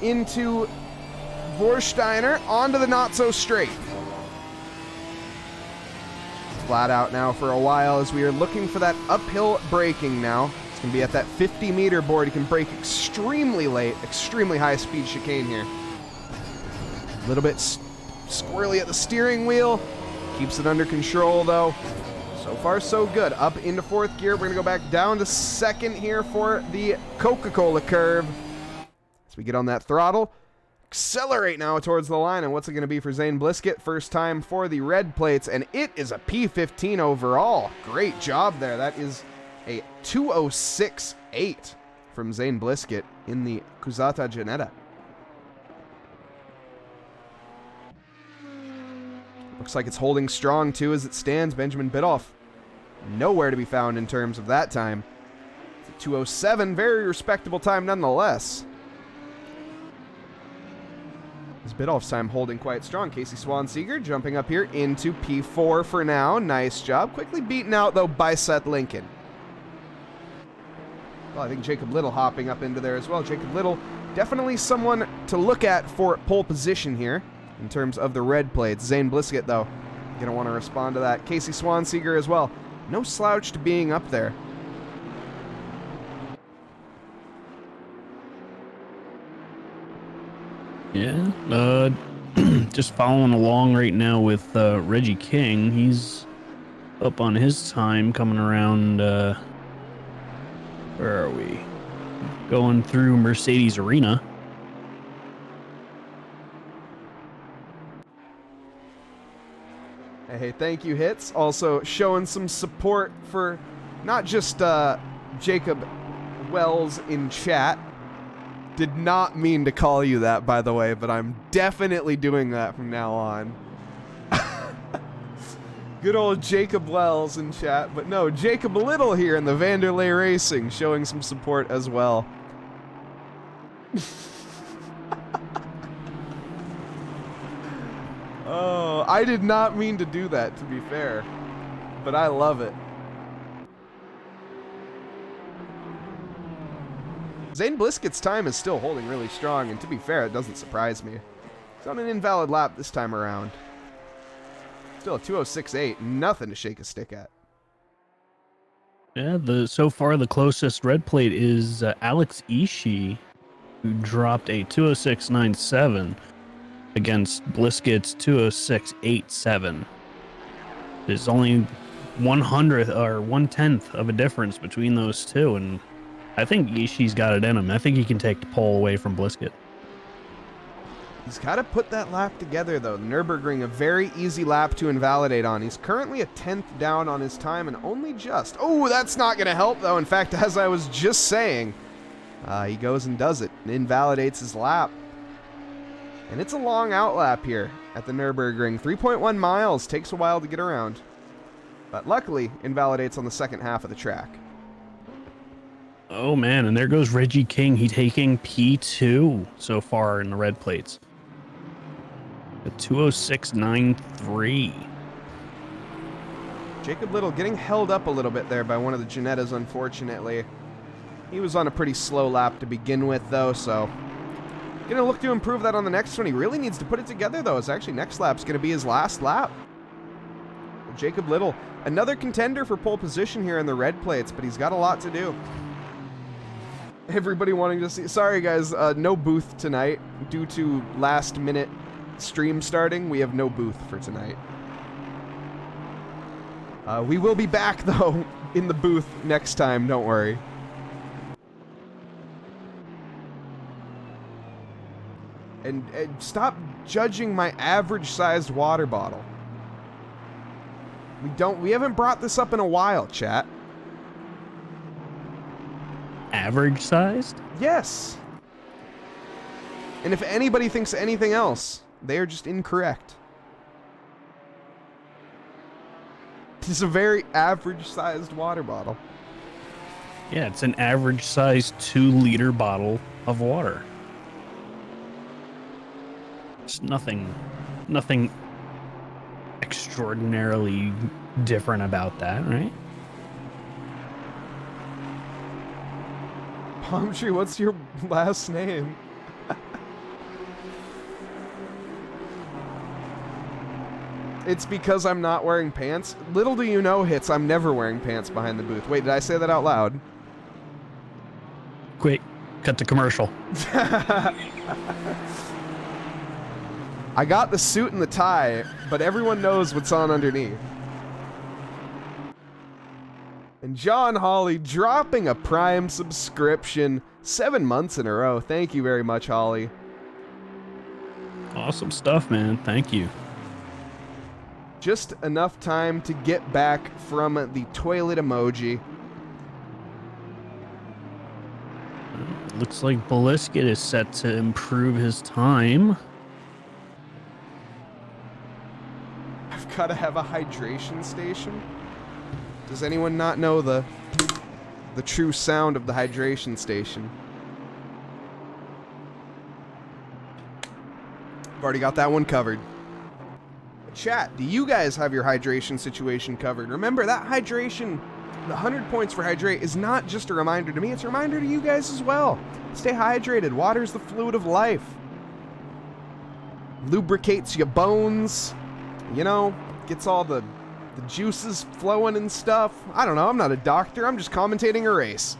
Speaker 1: into Vorsteiner, onto the not-so-straight. Flat out now for a while as we are looking for that uphill braking now. It's going to be at that 50-meter board. You can brake extremely late, extremely high-speed chicane here. A little bit squirrely at the steering wheel. Keeps it under control, though. So far, so good. Up into fourth gear. We're going to go back down to second here for the Coca-Cola curve. As we get on that throttle. Accelerate now towards the line. And what's it going to be for Zane Blisket? First time for the red plates. And it is a P15 overall. Great job there. That is a 206.8 from Zane Blisket in the Cusata Ginetta. Looks like it's holding strong, too, as it stands. Benjamin Bidoff, nowhere to be found in terms of that time. It's a 2:07, very respectable time nonetheless. As Bidoff's time holding quite strong. Casey Swanseeger jumping up here into P4 for now. Nice job. Quickly beaten out, though, by Seth Lincoln. Well, I think Jacob Little hopping up into there as well. Jacob Little, definitely someone to look at for pole position here in terms of the red plates. Zane Blisket, though, going to want to respond to that. Casey Swanseeger as well. No slouch to being up there.
Speaker 2: Yeah, just following along right now with Reggie King. He's up on his time coming around, where are we? Going through Mercedes Arena.
Speaker 1: Hey, thank you, Hits. Also showing some support for not just Jacob Wells in chat. Did not mean to call you that, by the way, but I'm definitely doing that from now on. Good old Jacob Wells in chat, but no, Jacob Little here in the Vanderlei Racing showing some support as well. Oh, I did not mean to do that, to be fair, but I love it. Zane Blisket's time is still holding really strong, and to be fair, it doesn't surprise me. He's on an invalid lap this time around. Still a 2:06.8, nothing to shake a stick at.
Speaker 2: Yeah, so far the closest red plate is Alex Ishii, who dropped a 2:06.97 against Blisket's 2:06.87. There's only 1/100th or 1/10th of a difference between those two, and I think Ishii's got it in him. I think he can take the pole away from Blisket.
Speaker 1: He's got to put that lap together, though. Nürburgring, a very easy lap to invalidate on. He's currently a 10th down on his time and only just. Oh, that's not going to help, though. In fact, as I was just saying, he goes and does it and invalidates his lap. And it's a long out lap here at the Nürburgring. 3.1 miles. Takes a while to get around. But luckily, invalidates on the second half of the track.
Speaker 2: Oh, man, and there goes Reggie King. He's taking P2 so far in the red plates. A 2:06.93.
Speaker 1: Jacob Little getting held up a little bit there by one of the Ginettas, unfortunately. He was on a pretty slow lap to begin with, though, so going to look to improve that on the next one. He really needs to put it together, though. It's actually next lap's going to be his last lap. Jacob Little, another contender for pole position here in the red plates, but he's got a lot to do. Everybody wanting to see. Sorry, guys, no booth tonight due to last-minute stream starting. We have no booth for tonight. We will be back, though, in the booth next time. Don't worry. And stop judging my average-sized water bottle. We haven't brought this up in a while, chat.
Speaker 2: Average sized?
Speaker 1: Yes. And if anybody thinks anything else, they are just incorrect. It's a very average-sized water bottle.
Speaker 2: Yeah, it's an average sized 2-liter bottle of water. It's nothing extraordinarily different about that, right?
Speaker 1: Palm Tree, what's your last name? It's because I'm not wearing pants. Little do you know, Hits, I'm never wearing pants behind the booth. Wait, did I say that out loud?
Speaker 2: Quick, cut the commercial.
Speaker 1: I got the suit and the tie, but everyone knows what's on underneath. And John Hawley dropping a Prime subscription 7 months in a row. Thank you very much, Hawley.
Speaker 2: Awesome stuff, man. Thank you.
Speaker 1: Just enough time to get back from the toilet emoji.
Speaker 2: looks like Blisket is set to improve his time.
Speaker 1: I've got to have a hydration station. Does anyone not know the true sound of the hydration station? I've already got that one covered. Chat, do you guys have your hydration situation covered? Remember, that hydration, the 100 points for hydrate is not just a reminder to me, it's a reminder to you guys as well. Stay hydrated. Water's the fluid of life. Lubricates your bones, you know, gets all the juices flowing and stuff. I don't know, I'm not a doctor, I'm just commentating a race.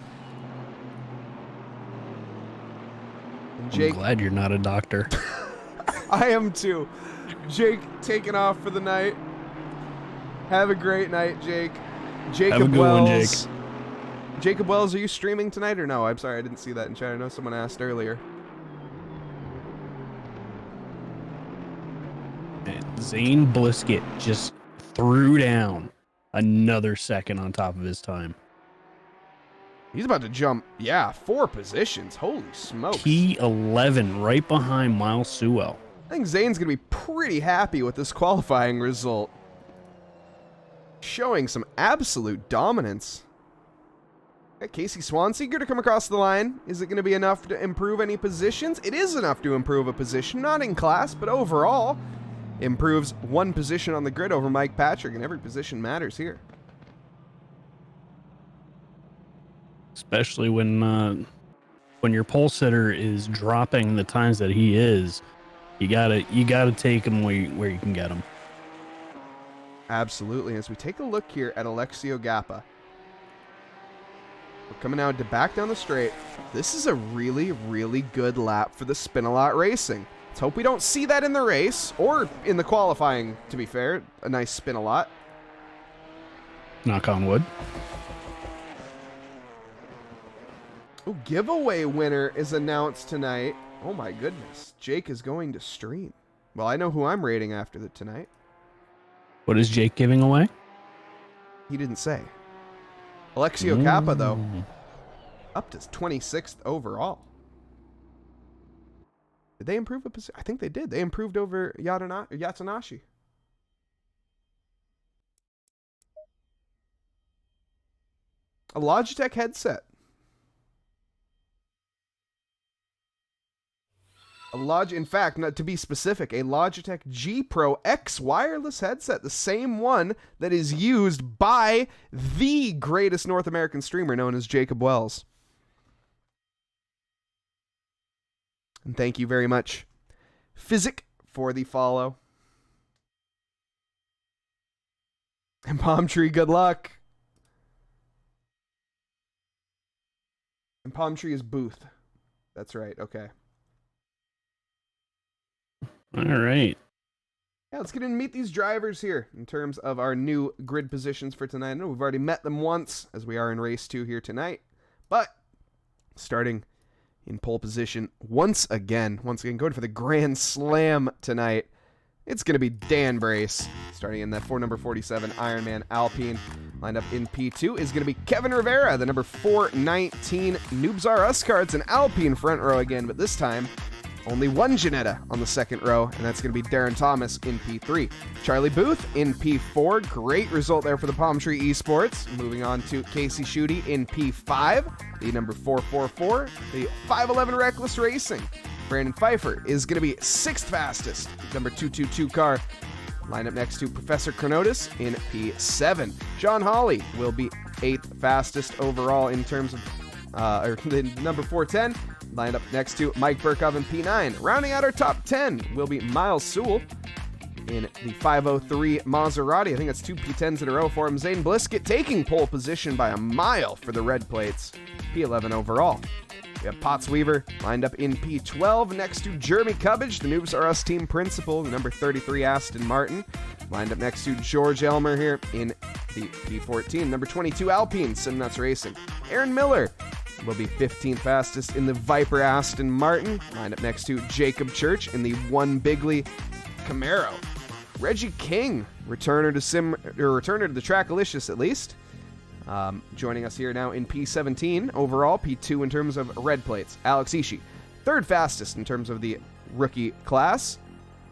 Speaker 1: And Jake,
Speaker 2: I'm glad you're not a doctor.
Speaker 1: I am too. Jake taking off for the night. Have a great night, Jake. Jacob
Speaker 2: Have a good
Speaker 1: Wells.
Speaker 2: one, Jake.
Speaker 1: Jacob Wells, are you streaming tonight or no? I'm sorry, I didn't see that in chat. I know someone asked earlier.
Speaker 2: And Zane Blisket just threw down another second on top of his time.
Speaker 1: He's about to jump, 4 positions. Holy smokes.
Speaker 2: P11 right behind Miles Sewell.
Speaker 1: I think Zane's going to be pretty happy with this qualifying result. Showing some absolute dominance. Casey Swansea going to come across the line. Is it going to be enough to improve any positions? It is enough to improve a position, not in class, but overall. Improves 1 position on the grid over Mike Patrick, and every position matters here.
Speaker 2: Especially when your pole sitter is dropping the times that he is, you gotta take him where you can get him.
Speaker 1: Absolutely. As we take a look here at Alexio Gappa, we're coming out to back down the straight. This is a really, really good lap for the Spin-A-Lot Racing. Let's hope we don't see that in the race or in the qualifying, to be fair. A nice Spin-A-Lot.
Speaker 2: Knock on wood.
Speaker 1: Oh, giveaway winner is announced tonight. Oh my goodness. Jake is going to stream. Well, I know who I'm rating after tonight.
Speaker 2: What is Jake giving away?
Speaker 1: He didn't say. Alexio Kappa, though, up to 26th overall. Did they improve a position? I think they did. They improved over Yatanashi. A Logitech headset. In fact, to be specific, a Logitech G Pro X wireless headset, the same one that is used by the greatest North American streamer known as Jacob Wells. And thank you very much, Physic, for the follow. And Palm Tree, good luck. And Palm Tree is Booth. That's right, okay.
Speaker 2: All right.
Speaker 1: Yeah, let's get in and meet these drivers here in terms of our new grid positions for tonight. I know we've already met them once, as we are in race 2 here tonight. But starting in pole position once again going for the Grand Slam tonight. It's going to be Dan Brace, starting in that number 47 Ironman Alpine. Lined up in P2 is going to be Kevin Rivera, the number 419 Noobs R Us cards, an Alpine front row again, but this time only one Janetta on the second row, and that's going to be Darren Thomas in P3. Charlie Booth in P4. Great result there for the Palm Tree Esports. Moving on to Casey Schutte in P5. The number 444, the 511 Reckless Racing. Brandon Pfeiffer is going to be 6th fastest. Number 222 car. Line up next to Professor Chronotis in P7. John Hawley will be 8th fastest overall in terms of the number 410. Lined up next to Mike Burkov in P9. Rounding out our top 10 will be Miles Sewell in the 503 Maserati. I think that's 2 P10s in a row for him. Zane Blisket taking pole position by a mile for the red plates. P11 overall. We have Potts Weaver lined up in P12 next to Jeremy Cubbage, the Noobs R Us team principal, the number 33 Aston Martin. Lined up next to George Elmer here in the P14. Number 22 Alpine, Simnuts Racing. Aaron Miller will be 15th fastest in the Viper Aston Martin. Lined up next to Jacob Church in the One Bigley Camaro. Reggie King, returner to the Trackalicious at least. Joining us here now in P17 overall, P2 in terms of red plates, Alex Ishii. Third fastest in terms of the rookie class,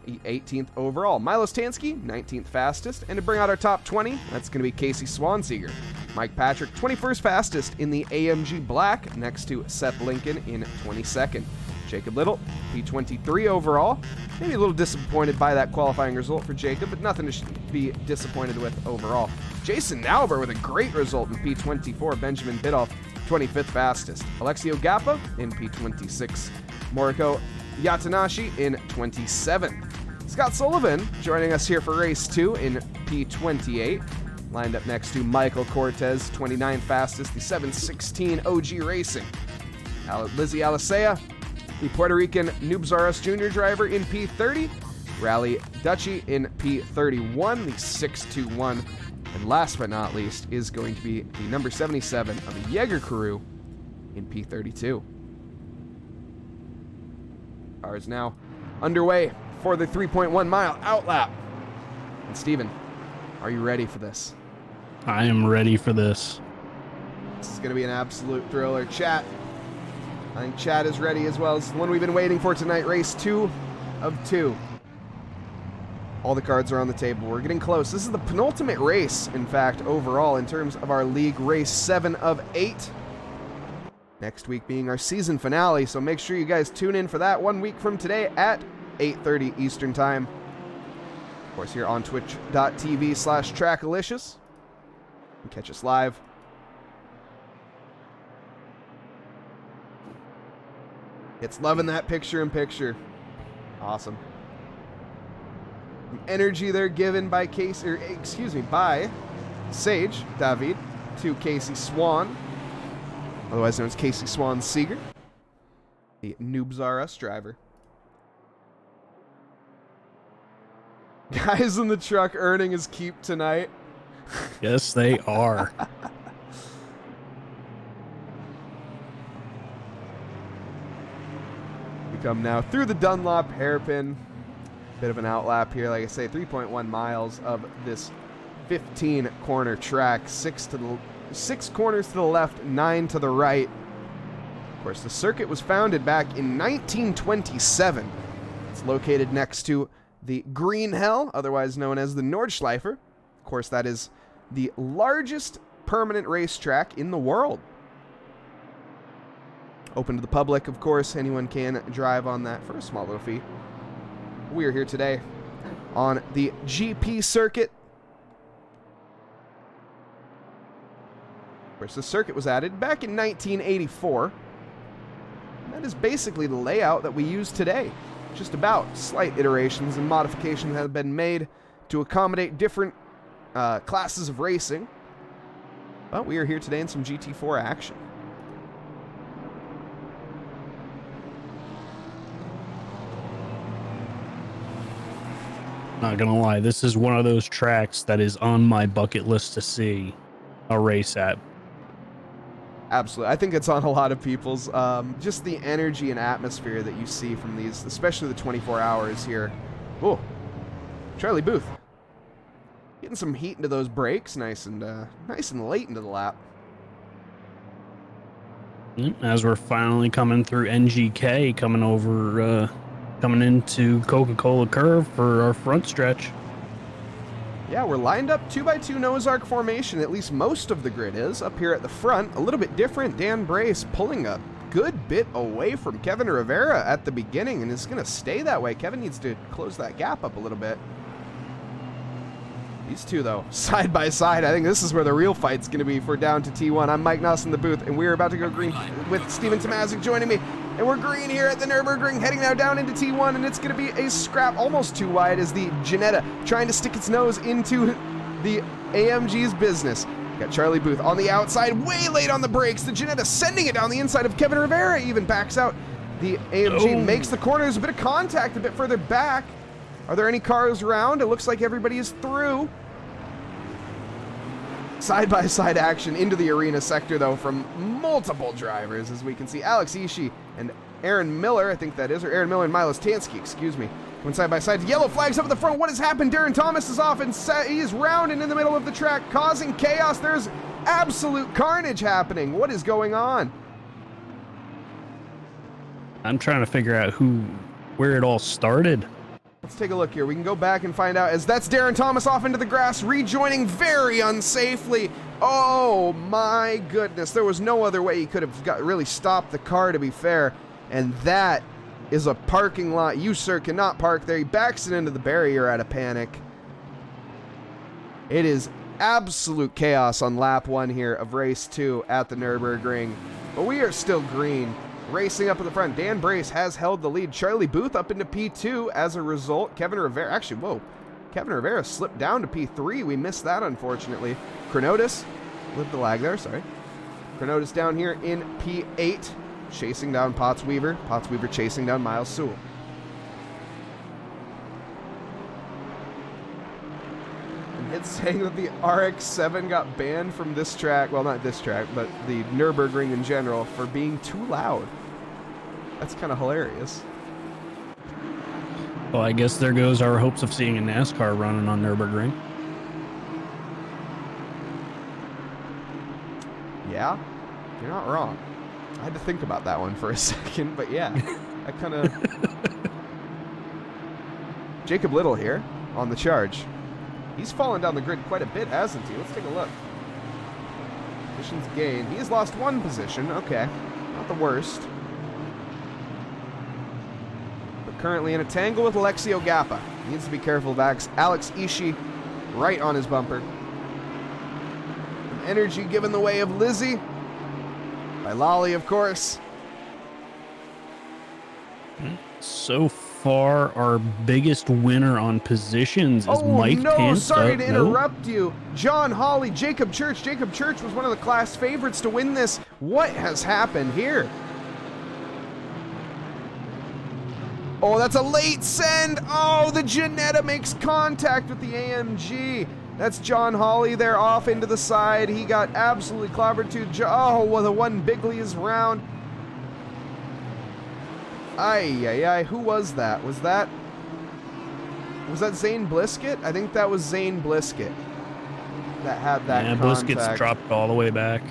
Speaker 1: 18th overall. Milos Tansky, 19th fastest. And to bring out our top 20, that's going to be Casey Swanseeger. Mike Patrick, 21st fastest in the AMG Black, next to Seth Lincoln in 22nd. Jacob Little, P23 overall. Maybe a little disappointed by that qualifying result for Jacob, but nothing to be disappointed with overall. Jason Nauber with a great result in P24. Benjamin Bidoff, 25th fastest. Alexio Gappa in P26. Moriko Yatanashi in 27. Scott Sullivan joining us here for race 2 in P28. Lined up next to Michael Cortez, 29th fastest, the 716 OG Racing. Lizzie Alicea, the Puerto Rican Noobzaurus Jr. driver in P30. Rally Dutchy in P31, the 621. And last but not least is going to be the number 77 of the Jaeger crew in P32. Cars now underway for the 3.1 mile outlap. And Steven, are you ready for this?
Speaker 2: I am ready for this.
Speaker 1: This is going to be an absolute thriller. Chat, I think chat is ready as well. It's the one we've been waiting for tonight, race 2 of 2. All the cards are on the table. We're getting close. This is the penultimate race, in fact, overall, in terms of our league, race 7 of 8. Next week being our season finale, so make sure you guys tune in for that 1 week from today at 8:30 Eastern Time. Of course, here on twitch.tv/Trackalicious. You can catch us live. It's loving that picture-in-picture. Awesome. The energy they're given by by Sage David to Casey Swan, otherwise known as Casey Swanseeger, the Noobzaurus driver. Guys in the truck earning his keep tonight.
Speaker 2: Yes, they are.
Speaker 1: We come now through the Dunlop hairpin. Bit of an outlap here. Like I say, 3.1 miles of this 15 corner track. 6 corners to the left, 9 to the right. Of course, the circuit was founded back in 1927. It's located next to the Green Hell, otherwise known as the Nordschleifer. Of course, that is the largest permanent racetrack in the world. Open to the public, of course. Anyone can drive on that for a small little fee. We are here today on the GP circuit. Of course, the circuit was added back in 1984. And that is basically the layout that we use today. Just about. Slight iterations and modifications have been made to accommodate different classes of racing. But we are here today in some GT4 action.
Speaker 2: Not gonna lie, this is one of those tracks that is on my bucket list to see a race at.
Speaker 1: Absolutely. I think it's on a lot of people's. Just the energy and atmosphere that you see from these, especially the 24 hours here. Oh, Charlie Booth. Getting some heat into those brakes, nice and late into the lap.
Speaker 2: As we're finally coming through NGK, coming into Coca-Cola Curve for our front stretch.
Speaker 1: Yeah, we're lined up 2x2 Noah's Ark formation, at least most of the grid is. Up here at the front, a little bit different. Dan Brace pulling a good bit away from Kevin Rivera at the beginning, and it's going to stay that way. Kevin needs to close that gap up a little bit. These two, though, side by side. I think this is where the real fight's going to be for down to T1. I'm Mike Noss in the booth, and we're about to go green with Steven Tomazic joining me. And we're green here at the Nürburgring, heading now down into T1, and it's going to be a scrap almost too wide as the Ginetta trying to stick its nose into the AMG's business. Got Charlie Booth on the outside, way late on the brakes. The Ginetta sending it down the inside of Kevin Rivera, even backs out. The AMG makes the corner. There's a bit of contact a bit further back. Are there any cars around? It looks like everybody is through. Side-by-side action into the arena sector, though, from multiple drivers, as we can see. Alex Ishii and Aaron Miller, I think that is, or Aaron Miller and Milos Tansky, excuse me. Went side-by-side. Yellow flags up at the front. What has happened? Darren Thomas is off, and he is rounding in the middle of the track, causing chaos. There's absolute carnage happening. What is going on?
Speaker 2: I'm trying to figure out where it all started.
Speaker 1: Let's take a look here. We can go back and find out, as that's Darren Thomas off into the grass, rejoining very unsafely. Oh my goodness. There was no other way he could have really stopped the car, to be fair. And that is a parking lot. You, sir, cannot park there. He backs it into the barrier out of panic. It is absolute chaos on lap 1 here of race 2 at the Nürburgring. But we are still green. Racing up in the front, Dan Brace has held the lead. Charlie Booth up into P2 as a result. Kevin Rivera, actually, whoa. Kevin Rivera slipped down to P3. We missed that, unfortunately. Chronotis, lived the lag there, sorry. Chronotis down here in P8, chasing down Potts Weaver. Potts Weaver chasing down Miles Sewell. And it's saying that the RX-7 got banned from this track, well, not this track, but the Nürburgring in general, for being too loud. That's kind of hilarious.
Speaker 2: Well, I guess there goes our hopes of seeing a NASCAR running on Nürburgring.
Speaker 1: Yeah, you're not wrong. I had to think about that one for a second, but yeah, I kind of... Jacob Little here on the charge. He's fallen down the grid quite a bit, hasn't he? Let's take a look. Positions gained. He has lost 1 position. Okay, not the worst. Currently in a tangle with Alexio Gappa. Needs to be careful of Alex Ishii right on his bumper. Some energy given the way of Lizzie. By Lolly, of course.
Speaker 2: So far, our biggest winner on positions is Mike
Speaker 1: no,
Speaker 2: Pence.
Speaker 1: Sorry to interrupt you. John Hawley, Jacob Church. Jacob Church was one of the class favorites to win this. What has happened here? Oh, that's a late send. Oh, the Ginetta makes contact with the AMG. That's John Hawley there off into the side. He got absolutely clobbered too. Oh, well, the one Bigley is round. Ay. Who was that? Was that Zane Blisket? I think that was Zane Blisket that had that contact.
Speaker 2: Blisket's dropped all the way back.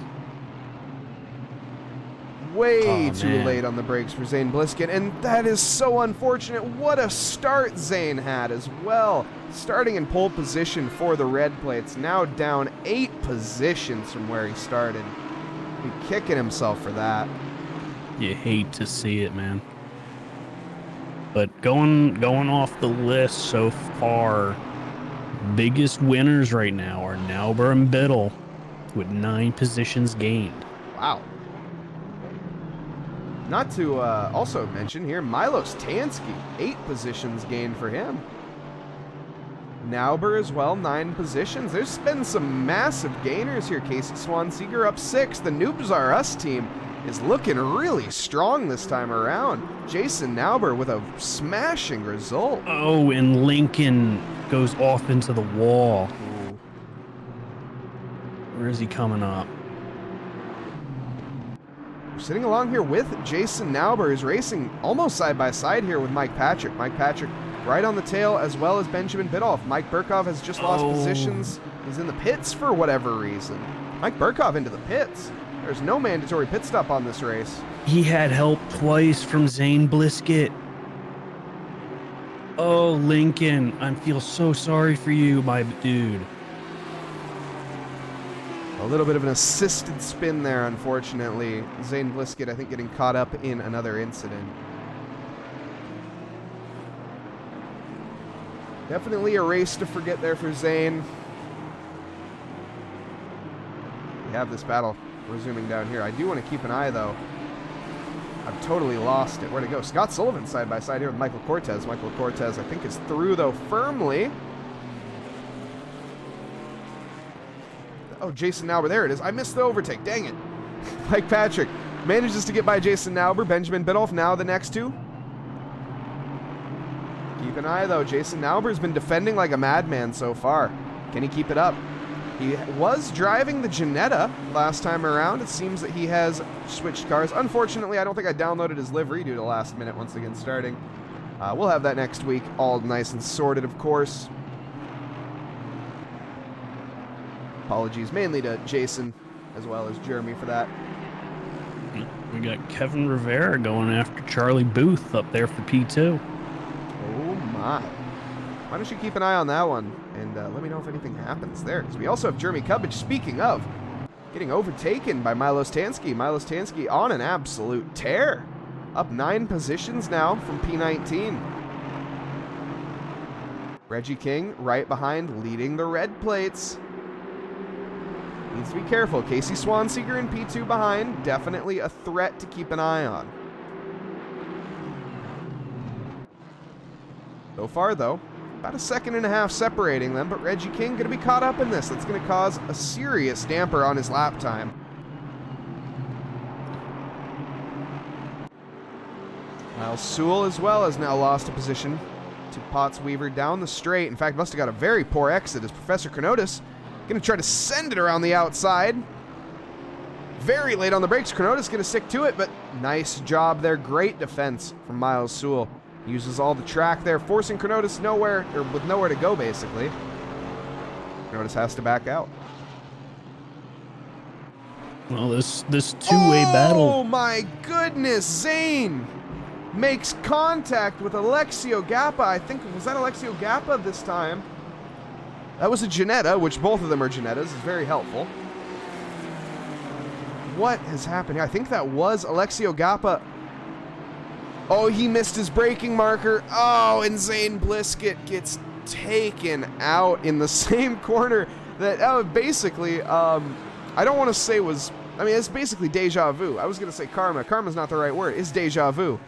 Speaker 1: Way too late on the brakes for Zane Blisket, and that is so unfortunate. What a start Zane had as well. Starting in pole position for the red plates, now down 8 positions from where he started. He's kicking himself for that.
Speaker 2: You hate to see it, man. But going off the list so far, biggest winners right now are Nauber and Biddle with 9 positions gained.
Speaker 1: Wow. Not to also mention here, Milos Tansky, 8 positions gained for him. Nauber as well, 9 positions. There's been some massive gainers here. Casey Swan-Seeger up 6. The Noobs Are Us team is looking really strong this time around. Jason Nauber with a smashing result.
Speaker 2: Oh, and Lincoln goes off into the wall.
Speaker 1: Ooh.
Speaker 2: Where is he coming up?
Speaker 1: Sitting along here with Jason Nauber, who's racing almost side by side here with Mike Patrick. Mike Patrick right on the tail, as well as Benjamin Biddulph. Mike Burkhoff has just lost positions. He's in the pits for whatever reason. Mike Burkhoff into the pits. There's no mandatory pit stop on this race.
Speaker 2: He had help twice from Zane Blisket. Oh, Lincoln, I feel so sorry for you, my dude.
Speaker 1: A little bit of an assisted spin there, unfortunately. Zane Blisket, I think, getting caught up in another incident. Definitely a race to forget there for Zane. We have this battle resuming down here. I do want to keep an eye, though. I've totally lost it. Where'd it go? Scott Sullivan side by side here with Michael Cortez. Michael Cortez, I think, is through, though, firmly. Oh, Jason Nauber, there it is. I missed the overtake, dang it. Mike Patrick manages to get by Jason Nauber. Benjamin Biddulph now the next 2. Keep an eye, though. Jason Nauber's been defending like a madman so far. Can he keep it up? He was driving the Ginetta last time around. It seems that he has switched cars. Unfortunately, I don't think I downloaded his livery due to last minute once again starting. We'll have that next week, all nice and sorted, of course. Apologies mainly to Jason as well as Jeremy for that.
Speaker 2: We got Kevin Rivera going after Charlie Booth up there for P2.
Speaker 1: Oh my. Why don't you keep an eye on that one and let me know if anything happens there. Because we also have Jeremy Cubbage, speaking of, getting overtaken by Milos Tansky. Milos Tansky on an absolute tear. Up 9 positions now from P19. Reggie King right behind, leading the red plates. Needs to be careful. Casey Swanseeger in P2 behind. Definitely a threat to keep an eye on. So far, though, about 1.5 seconds separating them, but Reggie King going to be caught up in this. That's going to cause a serious damper on his lap time. Miles Sewell as well has now lost a position to Potts Weaver down the straight. In fact, must have got a very poor exit as Professor Kronotis going to try to send it around the outside. Very late on the brakes. Kronotis going to stick to it, but nice job there. Great defense from Miles Sewell. Uses all the track there, forcing Kronotis with nowhere to go, basically. Kronotis has to back out.
Speaker 2: Well, this two-way battle.
Speaker 1: Oh my goodness, Zane makes contact with Alexio Gappa. I think, was that Alexio Gappa this time? That was a Ginetta, which both of them are Ginettas. Is very helpful. What has happened here? I think that was Alexio Gappa. Oh, he missed his braking marker. Oh, and Zane Blisket gets taken out in the same corner that basically, I don't want to say was, I mean, it's basically deja vu. I was going to say karma. Karma's not the right word. It's deja vu.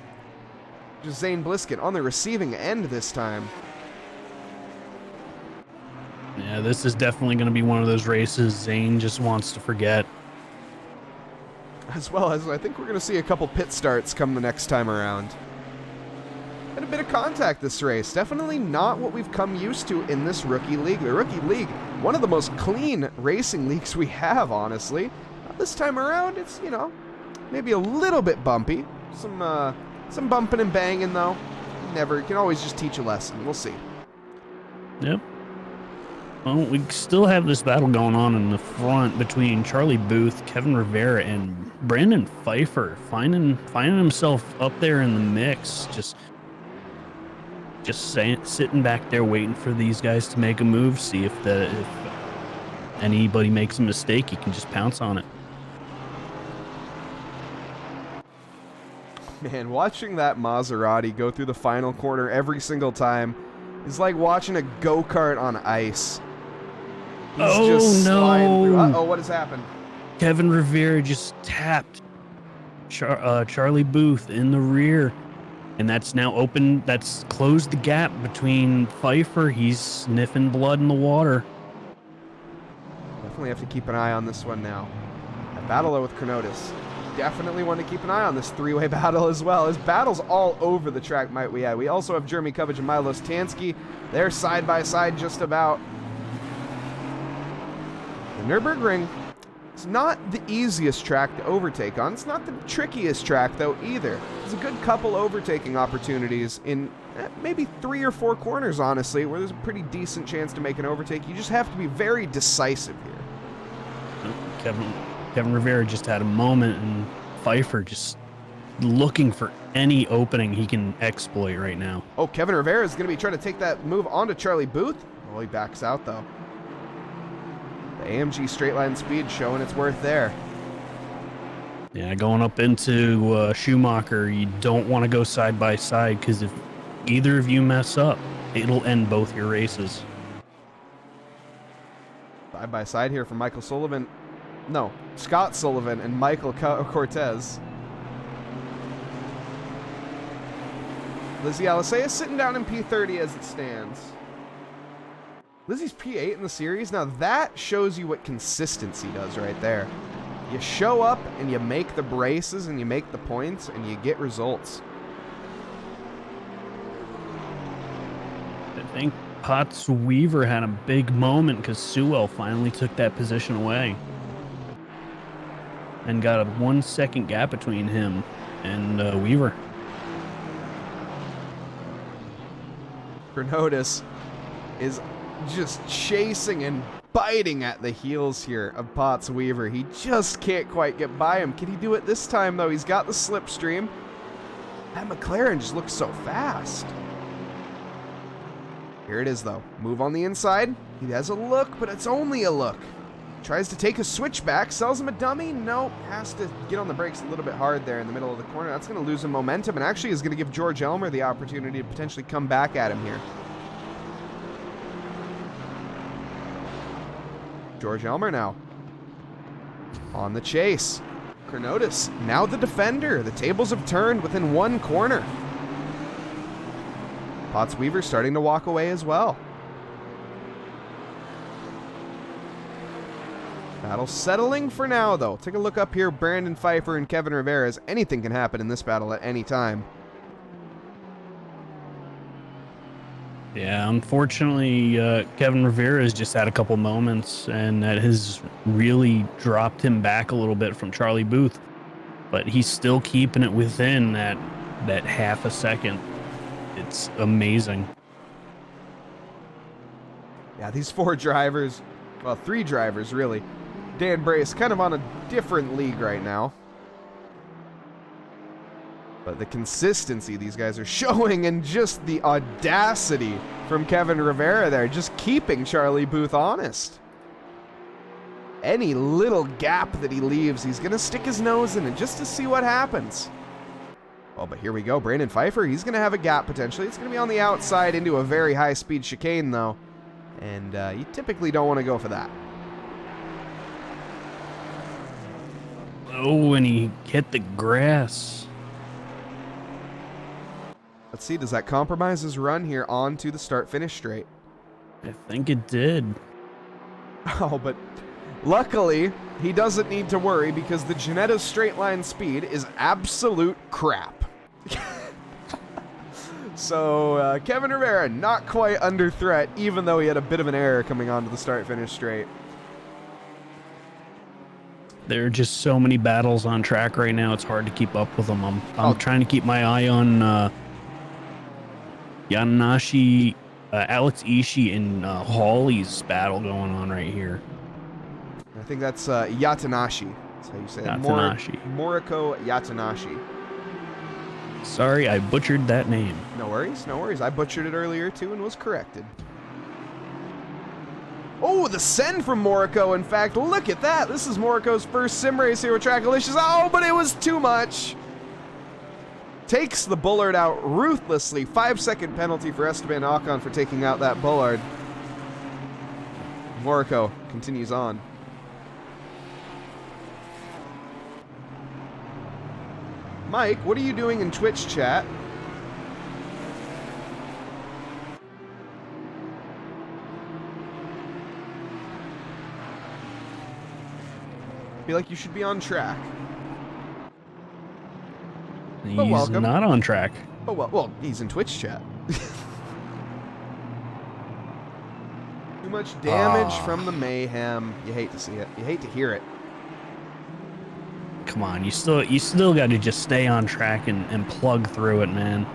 Speaker 1: Just Zane Blisket on the receiving end this time.
Speaker 2: Yeah, this is definitely going to be one of those races Zane just wants to forget.
Speaker 1: As well as I think we're going to see a couple pit starts come the next time around. And a bit of contact this race. Definitely not what we've come used to in this rookie league. The rookie league, one of the most clean racing leagues we have, honestly. This time around, it's, you know, maybe a little bit bumpy. Some bumping and banging, though. You can always just teach a lesson. We'll see.
Speaker 2: Yep. Well, we still have this battle going on in the front between Charlie Booth, Kevin Rivera, and Brandon Pfeiffer, finding himself up there in the mix, just sitting back there waiting for these guys to make a move, see if anybody makes a mistake, he can just pounce on it.
Speaker 1: Man, watching that Maserati go through the final corner every single time is like watching a go-kart on ice. He's just sliding through. Uh-oh, what has happened?
Speaker 2: Kevin Rivera just tapped Charlie Booth in the rear, and that's now open. That's closed the gap between Pfeiffer. He's sniffing blood in the water.
Speaker 1: Definitely have to keep an eye on this one now. A battle with Kronotis. Definitely want to keep an eye on this three-way battle as well. There's battles all over the track, might we add. We also have Jeremy Cubbage and Milos Tansky. They're side by side just about. The Nürburgring is not the easiest track to overtake on. It's not the trickiest track, though, either. There's a good couple overtaking opportunities in maybe 3 or 4 corners, honestly, where there's a pretty decent chance to make an overtake. You just have to be very decisive here.
Speaker 2: Kevin Rivera just had a moment, and Pfeiffer just looking for any opening he can exploit right now.
Speaker 1: Oh, Kevin Rivera is going to be trying to take that move onto Charlie Booth. Oh, he backs out, though. The AMG straight line speed showing its worth there.
Speaker 2: Yeah, going up into Schumacher, you don't want to go side by side, because if either of you mess up, it'll end both your races.
Speaker 1: Side by side here from Michael Sullivan. No, Scott Sullivan and Michael Cortez. Lizzie Alisea sitting down in P30 as it stands. Lizzie's P8 in the series. Now that shows you what consistency does right there. You show up and you make the braces and you make the points and you get results.
Speaker 2: I think Potts Weaver had a big moment because Sewell finally took that position away and got a 1 second gap between him and Weaver.
Speaker 1: Kronotis is just chasing and biting at the heels here of Potts Weaver. He just can't quite get by him. Can he do it this time, though? He's got the slipstream. That McLaren just looks so fast. Here it is, though. Move on the inside. He has a look, but it's only a look. Tries to take a switchback, sells him a dummy. Nope, has to get on the brakes a little bit hard there in the middle of the corner. That's going to lose him momentum and actually is going to give George Elmer the opportunity to potentially come back at him here. George Elmer now on the chase. Kronotis, now the defender. The tables have turned within one corner. Potts Weaver starting to walk away as well. Battle settling for now, though. Take a look up here. Brandon Pfeiffer and Kevin Rivera. Anything can happen in this battle at any time.
Speaker 2: Yeah, unfortunately, Kevin Rivera has just had a couple moments, and that has really dropped him back a little bit from Charlie Booth. But he's still keeping it within that half a second. It's amazing.
Speaker 1: Yeah, these four drivers, well, three drivers, really. Dan Brace kind of on a different league right now. But the consistency these guys are showing and just the audacity from Kevin Rivera there, just keeping Charlie Booth honest. Any little gap that he leaves, he's going to stick his nose in it just to see what happens. Oh, but here we go. Brandon Pfeiffer, he's going to have a gap potentially. It's going to be on the outside into a very high-speed chicane, though. And you typically don't want to go for that.
Speaker 2: Oh, and he hit the grass.
Speaker 1: Let's see, does that compromise his run here onto the start-finish straight?
Speaker 2: I think it did.
Speaker 1: Oh, but luckily, he doesn't need to worry because the Ginetta straight line speed is absolute crap. So, Kevin Rivera not quite under threat, even though he had a bit of an error coming onto the start-finish straight.
Speaker 2: There are just so many battles on track right now, it's hard to keep up with them. I'm trying to keep my eye on Yanashi, Alex Ishii, and Hawley's battle going on right here.
Speaker 1: I think that's Yatanashi. That's how you say it.
Speaker 2: Yatanashi.
Speaker 1: Moriko Yatanashi.
Speaker 2: Sorry, I butchered that name.
Speaker 1: No worries, no worries. I butchered it earlier too and was corrected. Oh, the send from Moriko. In fact, look at that. This is Moriko's first sim race here with Trackalicious. Oh, but it was too much. Takes the Bullard out ruthlessly. 5-second penalty for Esteban Ocon for taking out that Bullard. Moriko continues on. Mike, what are you doing in Twitch chat? I feel like you should be on track.
Speaker 2: He's
Speaker 1: welcome.
Speaker 2: not on track.
Speaker 1: Oh, well, he's in Twitch chat. Too much damage from the mayhem. You hate to see it. You hate to hear it.
Speaker 2: Come on, you still got to just stay on track and plug through it, man.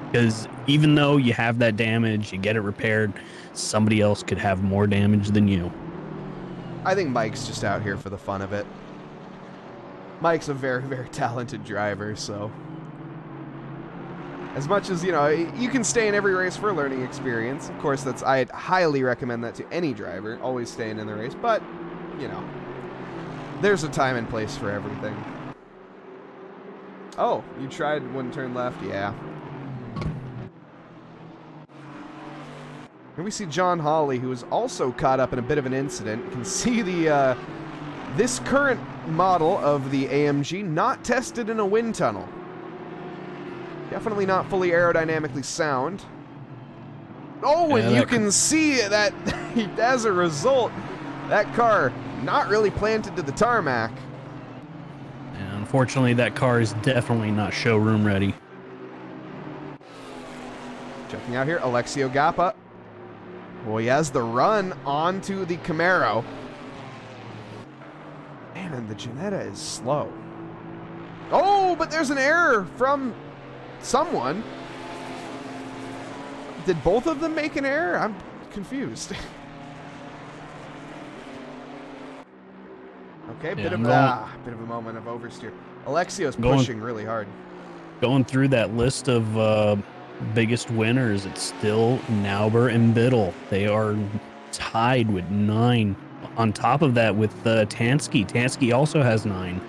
Speaker 2: Because even though you have that damage, you get it repaired, somebody else could have more damage than you.
Speaker 1: I think Mike's just out here for the fun of it. Mike's a very, very talented driver, so... As much as, you know, you can stay in every race for a learning experience. Of course, I'd highly recommend that to any driver, always staying in the race. But, you know, there's a time and place for everything. Oh, you tried one turn left? Yeah. Here we see John Hawley, who is also caught up in a bit of an incident. You can see the this current model of the AMG not tested in a wind tunnel. Definitely not fully aerodynamically sound. Oh, and you can see that as a result, that car not really planted to the tarmac.
Speaker 2: And unfortunately, that car is definitely not showroom ready.
Speaker 1: Checking out here, Alexio Gappa. Well, he has the run onto the Camaro. Man, and the Ginetta is slow. Oh, but there's an error from someone. Did both of them make an error? I'm confused. Okay,
Speaker 2: Yeah,
Speaker 1: bit of a moment of oversteer. Alexio's pushing really hard.
Speaker 2: Going through that list of biggest winners, it's still Nauber and Biddle. They are tied with 9. On top of that, with Tansky. Tansky also has 9.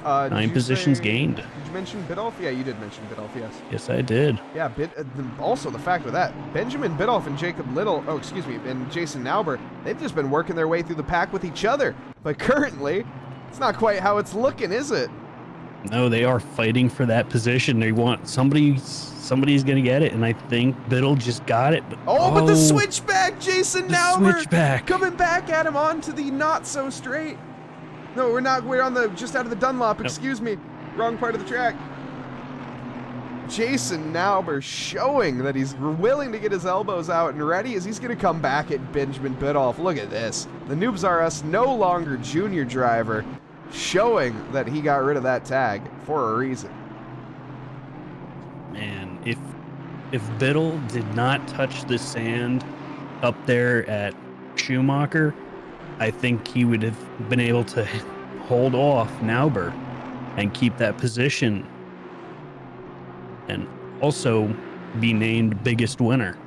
Speaker 2: 9 positions gained.
Speaker 1: Did you mention Biddulph? Yeah, you did mention Biddulph, yes.
Speaker 2: Yes, I did.
Speaker 1: Yeah, also the fact with that, Benjamin Biddulph and and Jason Nauber, they've just been working their way through the pack with each other. But currently, it's not quite how it's looking, is it?
Speaker 2: No, they are fighting for that position. They want somebody's going to get it, and I think Biddle just got it.
Speaker 1: But the switchback, Jason Nauber,
Speaker 2: switchback
Speaker 1: coming back at him onto the not so straight. No, we're not. We're on the just out of the Dunlop. Excuse me, wrong part of the track. Jason Nauber showing that he's willing to get his elbows out and ready as he's going to come back at Benjamin Biddulph. Look at this. The Noobs R Us no longer junior driver, showing that he got rid of that tag for a reason.
Speaker 2: Man, if Biddle did not touch the sand up there at Schumacher, I think he would have been able to hold off Nauber and keep that position and also be named biggest winner.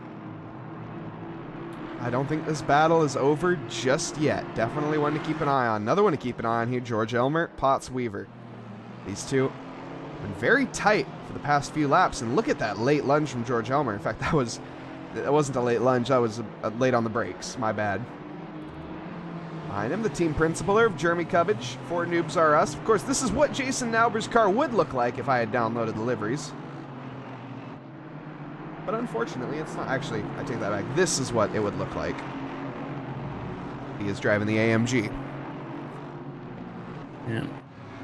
Speaker 1: I don't think this battle is over just yet. Definitely one to keep an eye on. Another one to keep an eye on here, George Elmer, Potts Weaver. These two have been very tight for the past few laps, and look at that late lunge from George Elmer. In fact, that wasn't a late lunge, that was late on the brakes. My bad. Behind him, the team principaler of Jeremy Cubbage for Noobs R Us. Of course, this is what Jason Nauber's car would look like if I had downloaded the liveries. But unfortunately, it's not. Actually, I take that back. This is what it would look like. He is driving the AMG.
Speaker 2: Yeah.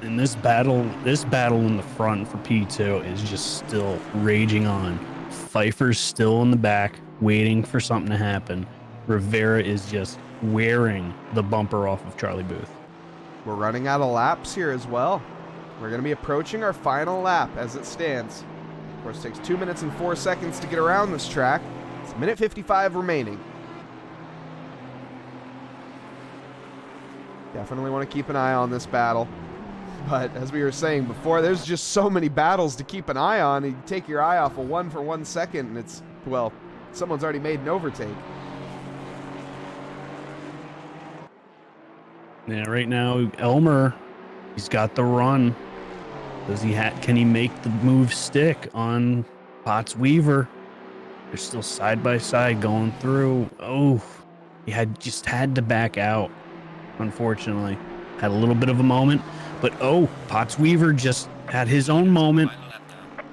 Speaker 2: And this battle in the front for P2 is just still raging on. Pfeiffer's still in the back, waiting for something to happen. Rivera is just wearing the bumper off of Charlie Booth.
Speaker 1: We're running out of laps here as well. We're going to be approaching our final lap as it stands. Of course, it takes 2 minutes and 4 seconds to get around this track. It's a minute 55 remaining. Definitely want to keep an eye on this battle. But as we were saying before, there's just so many battles to keep an eye on. You take your eye off of one for 1 second, and it's, well, someone's already made an overtake.
Speaker 2: Yeah, right now, Elmer, he's got the run. Can he make the move stick on Potts Weaver? They're still side by side going through. Oh, he just had to back out, unfortunately. Had a little bit of a moment, but Potts Weaver just had his own moment.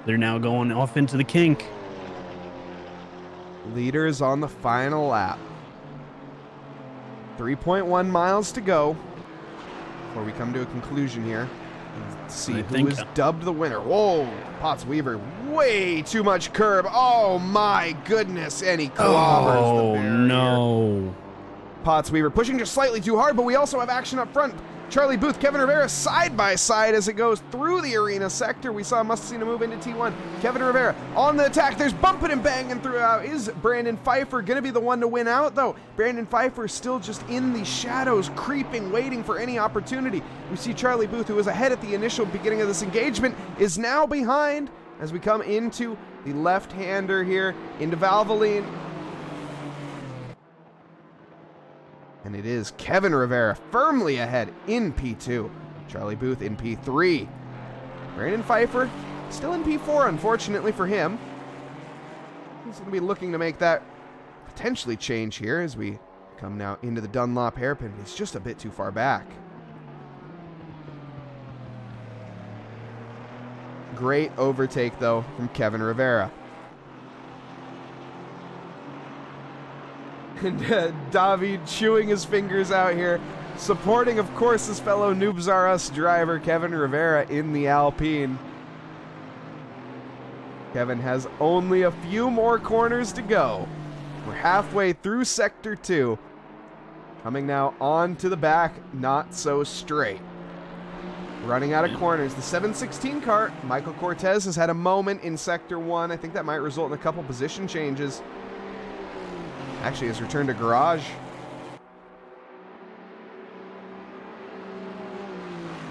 Speaker 2: They're now going off into the kink.
Speaker 1: Leader is on the final lap. 3.1 miles to go before we come to a conclusion here. Let's see who is dubbed the winner. Whoa, Potts Weaver, way too much curb. Oh my goodness, and he clobbers the barrier.
Speaker 2: No.
Speaker 1: Potts Weaver pushing just slightly too hard, but we also have action up front. Charlie Booth, Kevin Rivera side by side as it goes through the arena sector. We must have seen a move into T1. Kevin Rivera on the attack. There's bumping and banging throughout. Is Brandon Pfeiffer going to be the one to win out, though? Brandon Pfeiffer is still just in the shadows, creeping, waiting for any opportunity. We see Charlie Booth, who was ahead at the initial beginning of this engagement, is now behind as we come into the left-hander here into Valvoline. And it is Kevin Rivera firmly ahead in P2. Charlie Booth in P3. Brandon Pfeiffer still in P4, unfortunately for him. He's going to be looking to make that potentially change here as we come now into the Dunlop hairpin. He's just a bit too far back. Great overtake, though, from Kevin Rivera. And David chewing his fingers out here, supporting, of course, his fellow Noobs R Us driver, Kevin Rivera, in the Alpine. Kevin has only a few more corners to go. We're halfway through Sector 2. Coming now on to the back, not so straight. Running out of corners. The 716 car, Michael Cortez, has had a moment in Sector 1. I think that might result in a couple position changes. actually has returned to garage.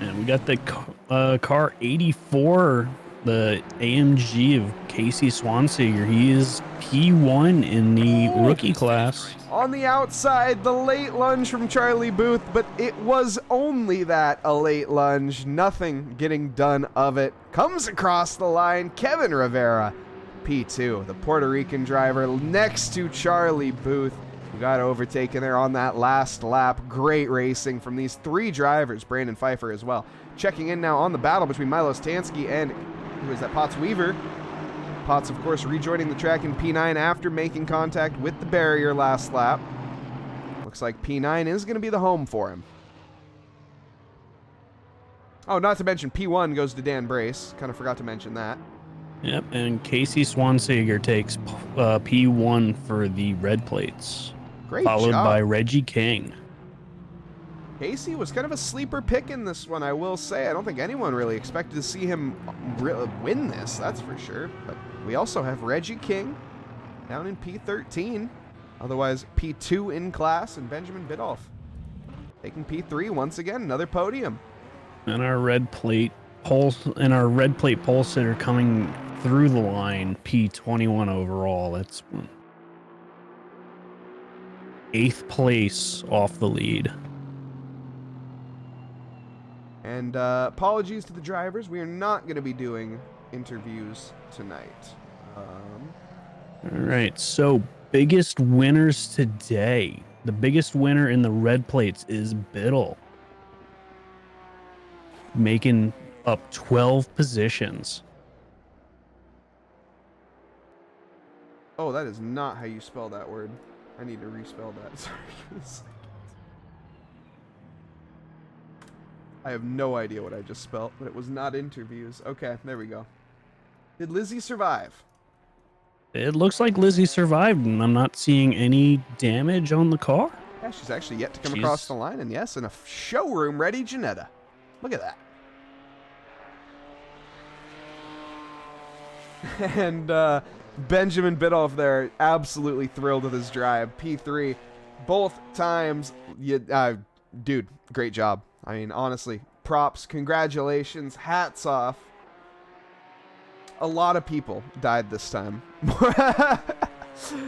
Speaker 2: And we got the car 84, the AMG of Casey Swanseger. He is P1 in the rookie class.
Speaker 1: On the outside, the late lunge from Charlie Booth, but it was only that, a late lunge. Nothing getting done of it. Comes across the line, Kevin Rivera, P2, the Puerto Rican driver, next to Charlie Booth, who got overtaken there on that last lap. Great racing from these three drivers, Brandon Pfeiffer as well. Checking in now on the battle between Milos Tansky and, who is that, Potts Weaver. Potts, of course, rejoining the track in P9 after making contact with the barrier last lap. Looks like P9 is going to be the home for him. Oh, not to mention P1 goes to Dan Brace. Kind of forgot to mention that.
Speaker 2: Yep, and Casey Swanseger takes P1 for the red plates.
Speaker 1: Great
Speaker 2: followed
Speaker 1: job.
Speaker 2: by Reggie King.
Speaker 1: Casey was kind of a sleeper pick in this one, I will say. I don't think anyone really expected to see him win this, that's for sure. But we also have Reggie King down in P13, otherwise P2 in class, and Benjamin Bidoff taking P3 once again, another podium.
Speaker 2: And our red plate pole sitter coming through the line, P21 overall. That's 8th place off the lead.
Speaker 1: And apologies to the drivers. We are not going to be doing interviews tonight.
Speaker 2: All right, so biggest winners today. The biggest winner in the red plates is Biddle, making up 12 positions.
Speaker 1: Oh, that is not how you spell that word. I need to respell that. Sorry. I have no idea what I just spelled, but it was not interviews. Okay, there we go. Did Lizzie survive?
Speaker 2: It looks like Lizzie survived, and I'm not seeing any damage on the car.
Speaker 1: Yeah, she's actually yet to come across the line, and yes, in a showroom-ready Janetta. Look at that. And Benjamin Bidoff there, absolutely thrilled with his drive. P3, both times. Dude, great job. I mean, honestly, props, congratulations, hats off. A lot of people died this time.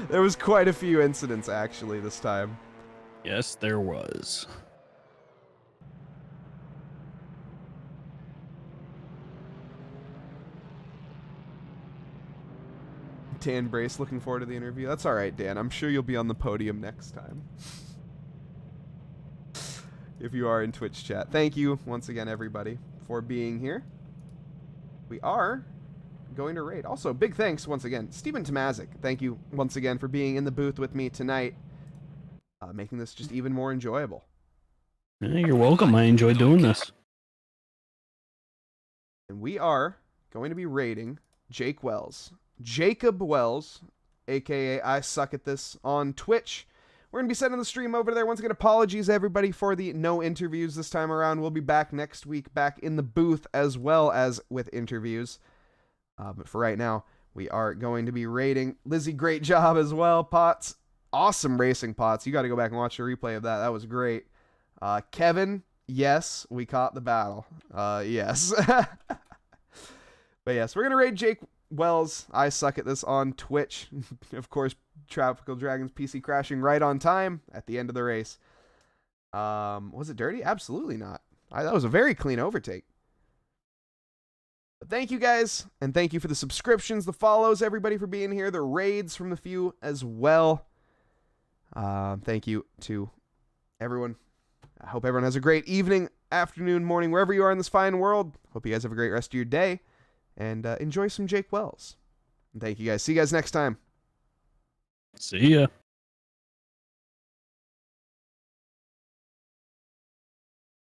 Speaker 1: There was quite a few incidents, actually, this time.
Speaker 2: Yes, there was.
Speaker 1: Dan Brace, looking forward to the interview. That's all right, Dan. I'm sure you'll be on the podium next time. If you are in Twitch chat. Thank you once again, everybody, for being here. We are going to raid. Also, big thanks once again, Stephen Tomazik. Thank you once again for being in the booth with me tonight, making this just even more enjoyable.
Speaker 2: Yeah, you're welcome. I enjoyed doing this.
Speaker 1: And we are going to be raiding Jake Wells. Jacob Wells, aka I Suck at This, on Twitch. We're going to be sending the stream over there. Once again, apologies everybody for the no interviews this time around. We'll be back next week, back in the booth as well as with interviews. But for right now, we are going to be raiding. Lizzie, great job as well. Potts, awesome racing, Potts. You got to go back and watch the replay of that. That was great. Kevin, yes, we caught the battle. Yes. But yes, we're going to raid Jake Wells. I Suck at This on Twitch. Of course, Tropical Dragons PC crashing right on time at the end of the race. Was it dirty? Absolutely not. That was a very clean overtake. But thank you guys, and thank you for the subscriptions, the follows, everybody for being here, the raids from the few as well. Thank you to everyone. I hope everyone has a great evening, afternoon, morning, wherever you are in this fine world. Hope you guys have a great rest of your day, and enjoy some Jake Wells. And thank you guys. See you guys next time.
Speaker 2: See ya.